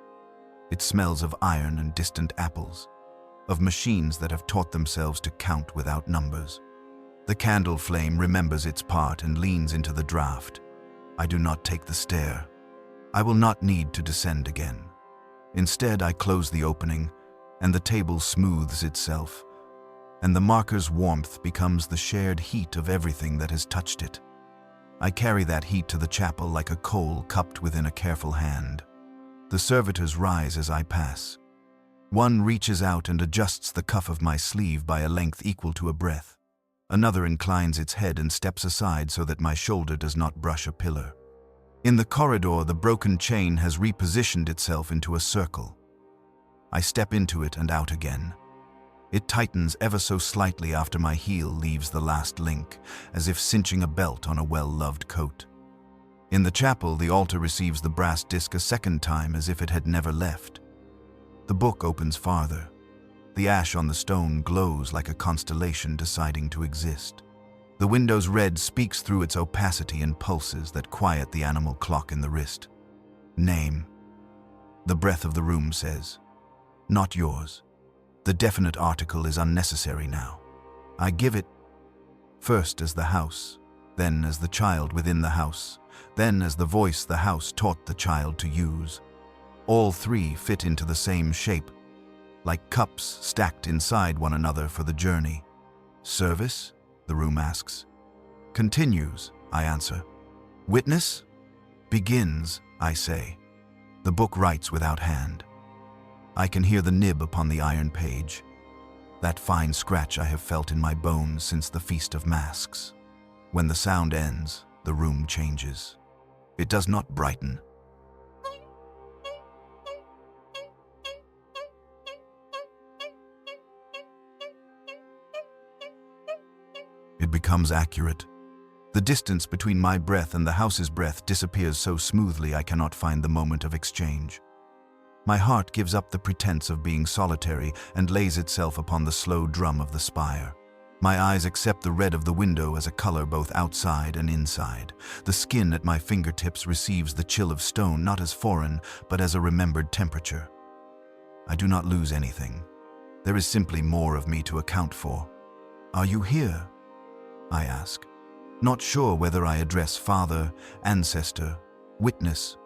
It smells of iron and distant apples, of machines that have taught themselves to count without numbers. The candle flame remembers its part and leans into the draught. I do not take the stair. I will not need to descend again. Instead, I close the opening, and the table smooths itself, and the marker's warmth becomes the shared heat of everything that has touched it. I carry that heat to the chapel like a coal cupped within a careful hand. The servitors rise as I pass. One reaches out and adjusts the cuff of my sleeve by a length equal to a breath. Another inclines its head and steps aside so that my shoulder does not brush a pillar. In the corridor, the broken chain has repositioned itself into a circle. I step into it and out again. It tightens ever so slightly after my heel leaves the last link, as if cinching a belt on a well-loved coat. In the chapel, the altar receives the brass disc a second time as if it had never left. The book opens farther. The ash on the stone glows like a constellation deciding to exist. The window's red speaks through its opacity and pulses that quiet the animal clock in the wrist. Name. The breath of the room says, not yours. The definite article is unnecessary now. I give it first as the house, then as the child within the house, then as the voice the house taught the child to use. All three fit into the same shape, like cups stacked inside one another for the journey. Service? The room asks. Continues, I answer. Witness? Begins, I say. The book writes without hand. I can hear the nib upon the iron page, that fine scratch I have felt in my bones since the Feast of Masks. When the sound ends, the room changes. It does not brighten. It becomes accurate. The distance between my breath and the house's breath disappears so smoothly I cannot find the moment of exchange. My heart gives up the pretense of being solitary and lays itself upon the slow drum of the spire. My eyes accept the red of the window as a color both outside and inside. The skin at my fingertips receives the chill of stone not as foreign, but as a remembered temperature. I do not lose anything. There is simply more of me to account for. Are you here? I ask, not sure whether I address father, ancestor, witness,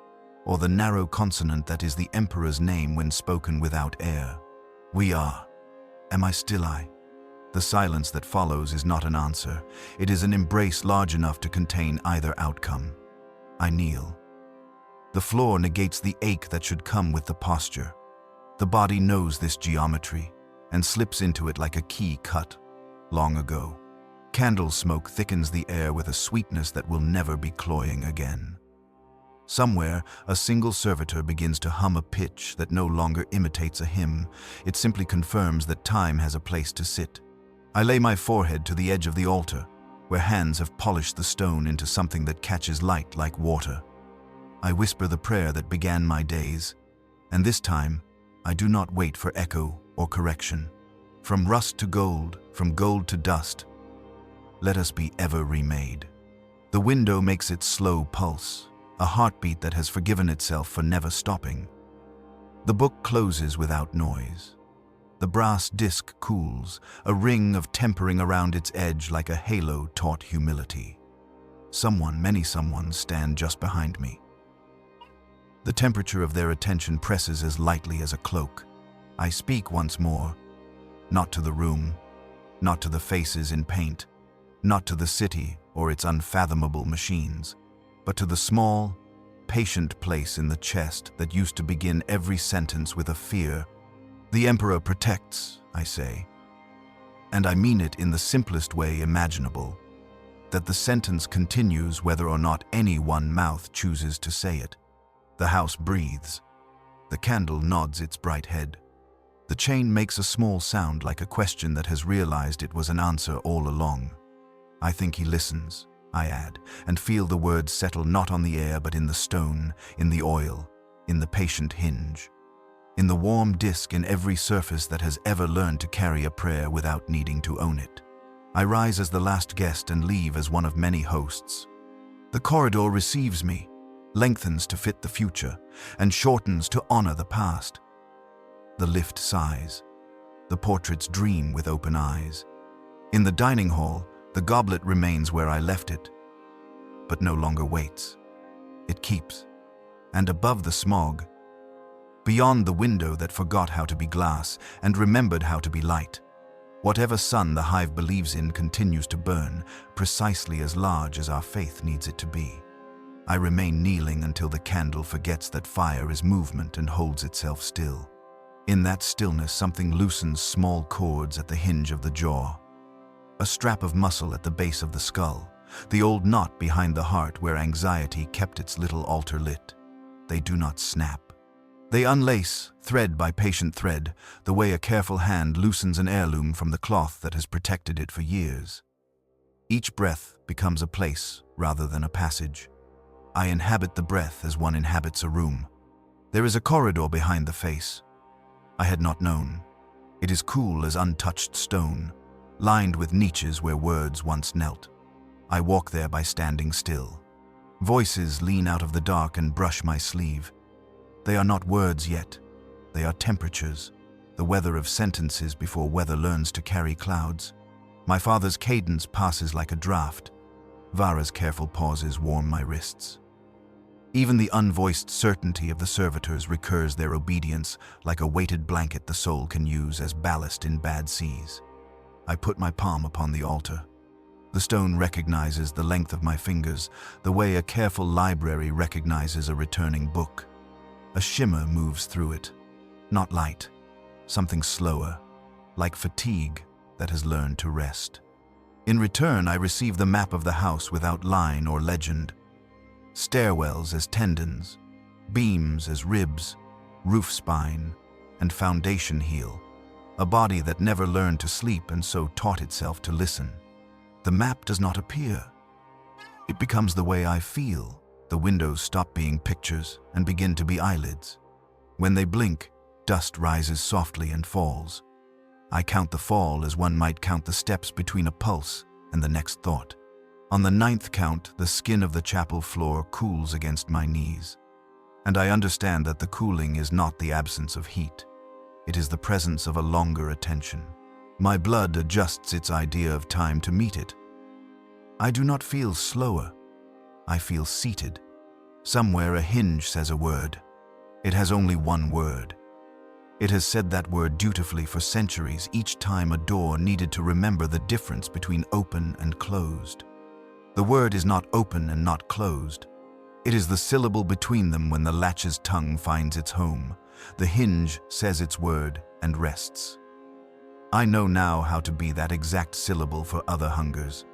or the narrow consonant that is the emperor's name when spoken without air. We are. Am I still I? The silence that follows is not an answer. It is an embrace large enough to contain either outcome. I kneel. The floor negates the ache that should come with the posture. The body knows this geometry and slips into it like a key cut long ago. Candle smoke thickens the air with a sweetness that will never be cloying again. Somewhere, a single servitor begins to hum a pitch that no longer imitates a hymn. It simply confirms that time has a place to sit. I lay my forehead to the edge of the altar. where hands have polished the stone into something that catches light like water. I whisper the prayer that began my days, and this time I do not wait for echo or correction. From rust to gold, from gold to dust, let us be ever remade. The window makes its slow pulse, a heartbeat that has forgiven itself for never stopping. The book closes without noise. The brass disc cools, a ring of tempering around its edge like a halo taught humility. Many someones stand just behind me. The temperature of their attention presses as lightly as a cloak. I speak once more, not to the room, not to the faces in paint, not to the city or its unfathomable machines, but to the small, patient place in the chest that used to begin every sentence with a fear. The Emperor protects, I say, and I mean it in the simplest way imaginable, that the sentence continues whether or not any one mouth chooses to say it. The house breathes. The candle nods its bright head. The chain makes a small sound like a question that has realized it was an answer all along. I think he listens, I add, and feel the words settle not on the air but in the stone, in the oil, in the patient hinge, in the warm disc in every surface that has ever learned to carry a prayer without needing to own it. I rise as the last guest and leave as one of many hosts. The corridor receives me, lengthens to fit the future, and shortens to honor the past. The lift sighs. The portraits dream with open eyes. In the dining hall, the goblet remains where I left it, but no longer waits. It keeps. And above the smog, beyond the window that forgot how to be glass and remembered how to be light, whatever sun the hive believes in continues to burn, precisely as large as our faith needs it to be. I remain kneeling until the candle forgets that fire is movement and holds itself still. In that stillness, something loosens small cords at the hinge of the jaw. A strap of muscle at the base of the skull, the old knot behind the heart where anxiety kept its little altar lit. They do not snap. They unlace, thread by patient thread, the way a careful hand loosens an heirloom from the cloth that has protected it for years. Each breath becomes a place rather than a passage. I inhabit the breath as one inhabits a room. There is a corridor behind the face. I had not known. It is cool as untouched stone, lined with niches where words once knelt. I walk there by standing still. Voices lean out of the dark and brush my sleeve. They are not words yet. They are temperatures, the weather of sentences before weather learns to carry clouds. My father's cadence passes like a draft. Vara's careful pauses warm my wrists. Even the unvoiced certainty of the servitors recurs their obedience like a weighted blanket the soul can use as ballast in bad seas. I put my palm upon the altar. The stone recognizes the length of my fingers, the way a careful library recognizes a returning book. A shimmer moves through it. Not light, something slower, like fatigue that has learned to rest. In return, I receive the map of the house without line or legend. Stairwells as tendons, beams as ribs, roof spine, and foundation heel. A body that never learned to sleep and so taught itself to listen. The map does not appear. It becomes the way I feel. The windows stop being pictures and begin to be eyelids. When they blink, dust rises softly and falls. I count the fall as one might count the steps between a pulse and the next thought. On the 9th count, the skin of the chapel floor cools against my knees. And I understand that the cooling is not the absence of heat. It is the presence of a longer attention. My blood adjusts its idea of time to meet it. I do not feel slower. I feel seated. Somewhere a hinge says a word. It has only one word. It has said that word dutifully for centuries, each time a door needed to remember the difference between open and closed. The word is not open and not closed. It is the syllable between them when the latch's tongue finds its home. The hinge says its word and rests. I know now how to be that exact syllable for other hungers.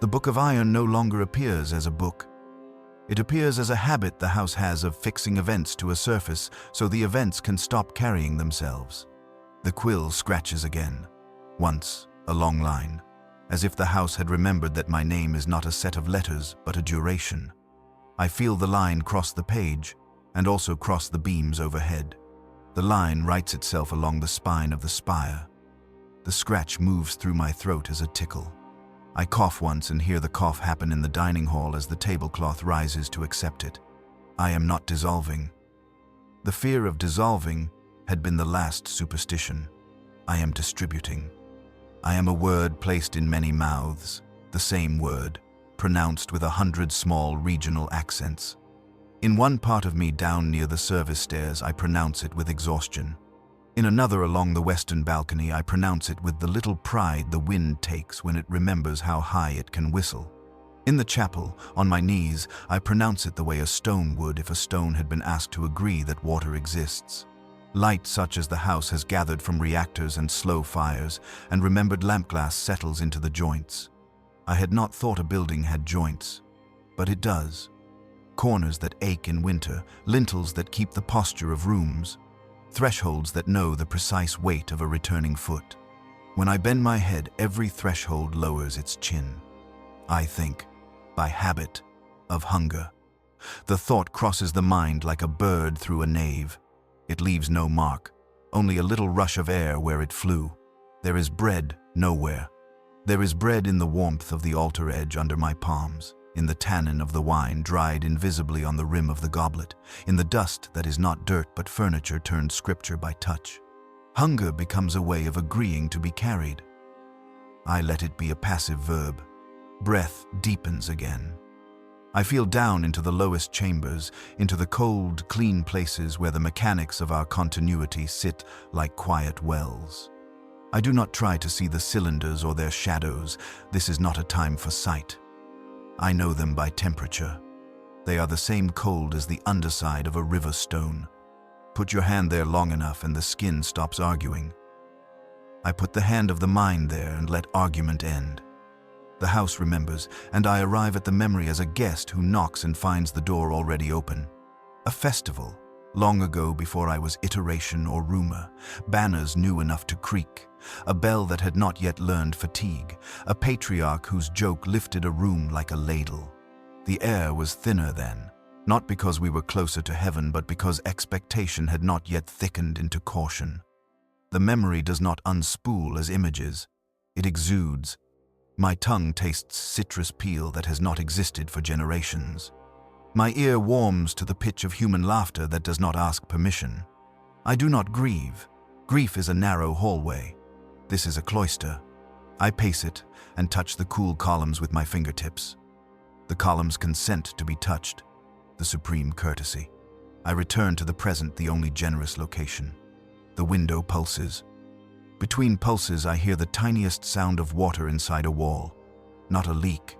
The Book of Iron no longer appears as a book. It appears as a habit the house has of fixing events to a surface so the events can stop carrying themselves. The quill scratches again. Once, a long line, as if the house had remembered that my name is not a set of letters, but a duration. I feel the line cross the page, and also cross the beams overhead. The line writes itself along the spine of the spire. The scratch moves through my throat as a tickle. I cough once and hear the cough happen in the dining hall as the tablecloth rises to accept it. I am not dissolving. The fear of dissolving had been the last superstition. I am distributing. I am a word placed in many mouths, the same word, pronounced with 100 small regional accents. In one part of me down near the service stairs, I pronounce it with exhaustion. In another along the western balcony, I pronounce it with the little pride the wind takes when it remembers how high it can whistle. In the chapel, on my knees, I pronounce it the way a stone would if a stone had been asked to agree that water exists. Light such as the house has gathered from reactors and slow fires, and remembered lamp glass settles into the joints. I had not thought a building had joints, but it does. Corners that ache in winter, lintels that keep the posture of rooms, thresholds that know the precise weight of a returning foot. When I bend my head, every threshold lowers its chin. I think, by habit, of hunger. The thought crosses the mind like a bird through a nave. It leaves no mark, only a little rush of air where it flew. There is bread nowhere. There is bread in the warmth of the altar edge under my palms, in the tannin of the wine dried invisibly on the rim of the goblet, in the dust that is not dirt but furniture turned scripture by touch. Hunger becomes a way of agreeing to be carried. I let it be a passive verb. Breath deepens again. I feel down into the lowest chambers, into the cold, clean places where the mechanics of our continuity sit like quiet wells. I do not try to see the cylinders or their shadows. This is not a time for sight. I know them by temperature. They are the same cold as the underside of a river stone. Put your hand there long enough and the skin stops arguing. I put the hand of the mind there and let argument end. The house remembers, and I arrive at the memory as a guest who knocks and finds the door already open. A festival, long ago before I was iteration or rumor, banners new enough to creak, a bell that had not yet learned fatigue, a patriarch whose joke lifted a room like a ladle. The air was thinner then, not because we were closer to heaven, but because expectation had not yet thickened into caution. The memory does not unspool as images. It exudes. My tongue tastes citrus peel that has not existed for generations. My ear warms to the pitch of human laughter that does not ask permission. I do not grieve. Grief is a narrow hallway. This is a cloister. I pace it and touch the cool columns with my fingertips. The columns consent to be touched, the supreme courtesy. I return to the present, the only generous location. The window pulses. Between pulses, I hear the tiniest sound of water inside a wall. Not a leak.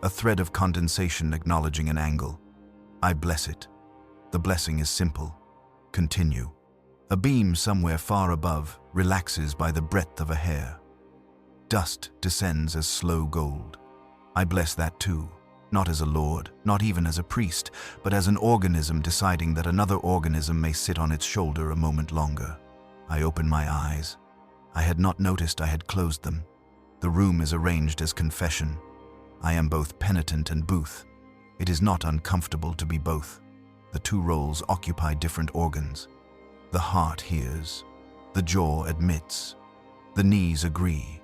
A thread of condensation acknowledging an angle. I bless it. The blessing is simple. Continue. A beam somewhere far above relaxes by the breadth of a hair. Dust descends as slow gold. I bless that too, not as a lord, not even as a priest, but as an organism deciding that another organism may sit on its shoulder a moment longer. I open my eyes. I had not noticed I had closed them. The room is arranged as confession. I am both penitent and booth. It is not uncomfortable to be both. The two roles occupy different organs. The heart hears. The jaw admits. The knees agree.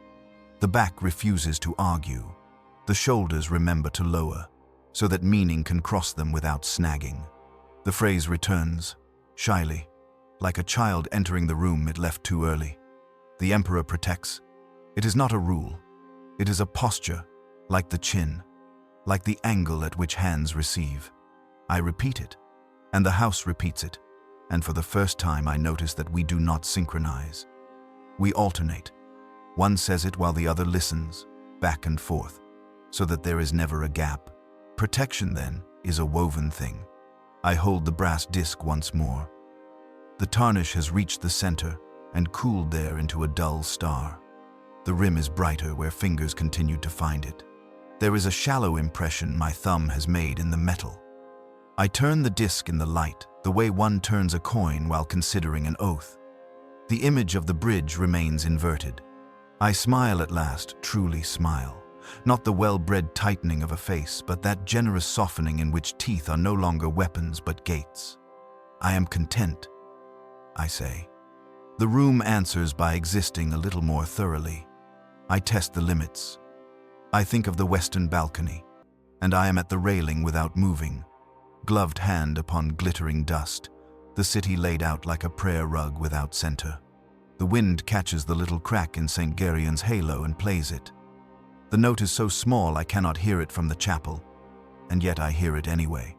The back refuses to argue. The shoulders remember to lower, so that meaning can cross them without snagging. The phrase returns, shyly, like a child entering the room it left too early. The emperor protects. It is not a rule. It is a posture, like the chin, like the angle at which hands receive. I repeat it, and the house repeats it, and for the first time I notice that we do not synchronize. We alternate. One says it while the other listens, back and forth, so that there is never a gap. Protection, then, is a woven thing. I hold the brass disc once more. The tarnish has reached the center and cooled there into a dull star. The rim is brighter where fingers continue to find it. There is a shallow impression my thumb has made in the metal. I turn the disc in the light, the way one turns a coin while considering an oath. The image of the bridge remains inverted. I smile at last, truly smile. Not the well-bred tightening of a face, but that generous softening in which teeth are no longer weapons but gates. I am content, I say. The room answers by existing a little more thoroughly. I test the limits. I think of the western balcony, and I am at the railing without moving, gloved hand upon glittering dust, the city laid out like a prayer rug without center. The wind catches the little crack in St. Gerion's halo and plays it. The note is so small I cannot hear it from the chapel, and yet I hear it anyway.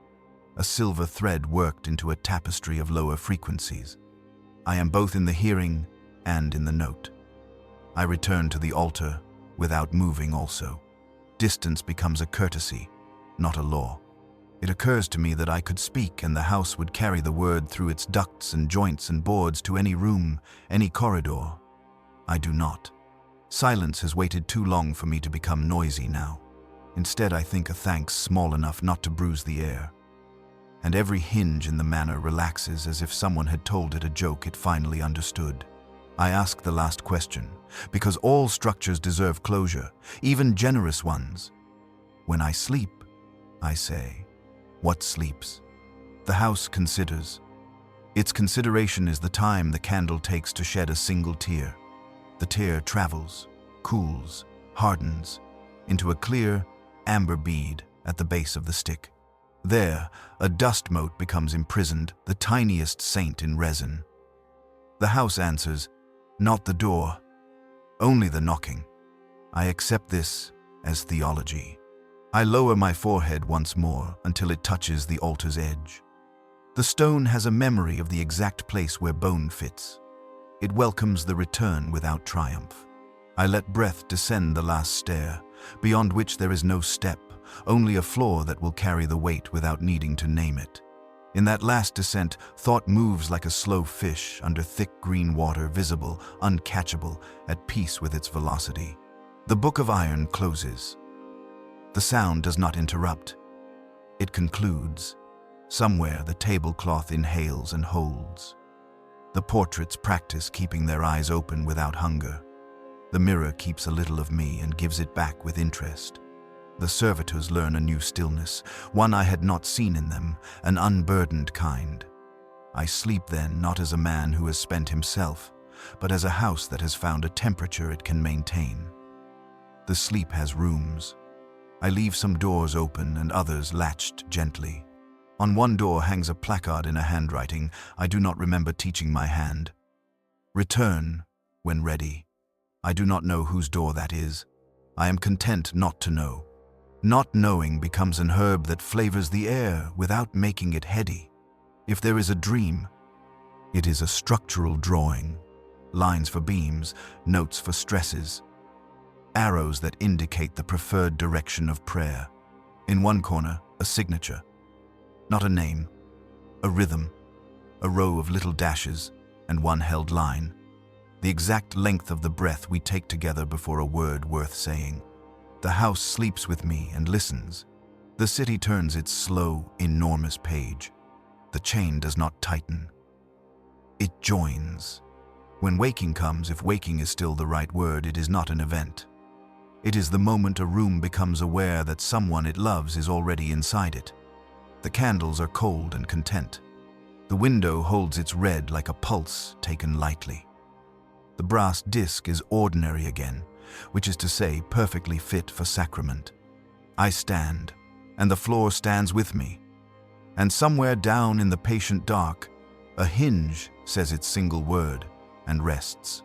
A silver thread worked into a tapestry of lower frequencies. I am both in the hearing and in the note. I return to the altar without moving also. Distance becomes a courtesy, not a law. It occurs to me that I could speak and the house would carry the word through its ducts and joints and boards to any room, any corridor. I do not. Silence has waited too long for me to become noisy now. Instead, I think a thanks small enough not to bruise the air. And every hinge in the manor relaxes as if someone had told it a joke it finally understood. I ask the last question, because all structures deserve closure, even generous ones. When I sleep, I say, what sleeps? The house considers. Its consideration is the time the candle takes to shed a single tear. The tear travels, cools, hardens, into a clear, amber bead at the base of the stick. There, a dust mote becomes imprisoned, the tiniest saint in resin. The house answers, not the door, only the knocking. I accept this as theology. I lower my forehead once more until it touches the altar's edge. The stone has a memory of the exact place where bone fits. It welcomes the return without triumph. I let breath descend the last stair, beyond which there is no step, only a floor that will carry the weight without needing to name it. In that last descent, thought moves like a slow fish under thick green water, visible, uncatchable, at peace with its velocity. The book of iron closes. The sound does not interrupt. It concludes. Somewhere the tablecloth inhales and holds. The portraits practice keeping their eyes open without hunger. The mirror keeps a little of me and gives it back with interest. The servitors learn a new stillness, one I had not seen in them, an unburdened kind. I sleep then not as a man who has spent himself, but as a house that has found a temperature it can maintain. The sleep has rooms. I leave some doors open and others latched gently. On one door hangs a placard in a handwriting I do not remember teaching my hand. Return when ready. I do not know whose door that is. I am content not to know. Not knowing becomes an herb that flavors the air without making it heady. If there is a dream, it is a structural drawing. Lines for beams, notes for stresses. Arrows that indicate the preferred direction of prayer. In one corner, a signature. Not a name, a rhythm, a row of little dashes, and one held line. The exact length of the breath we take together before a word worth saying. The house sleeps with me and listens. The city turns its slow, enormous page. The chain does not tighten. It joins. When waking comes, if waking is still the right word, it is not an event. It is the moment a room becomes aware that someone it loves is already inside it. The candles are cold and content. The window holds its red like a pulse taken lightly. The brass disc is ordinary again, which is to say perfectly fit for sacrament. I stand, and the floor stands with me. And somewhere down in the patient dark, a hinge says its single word and rests.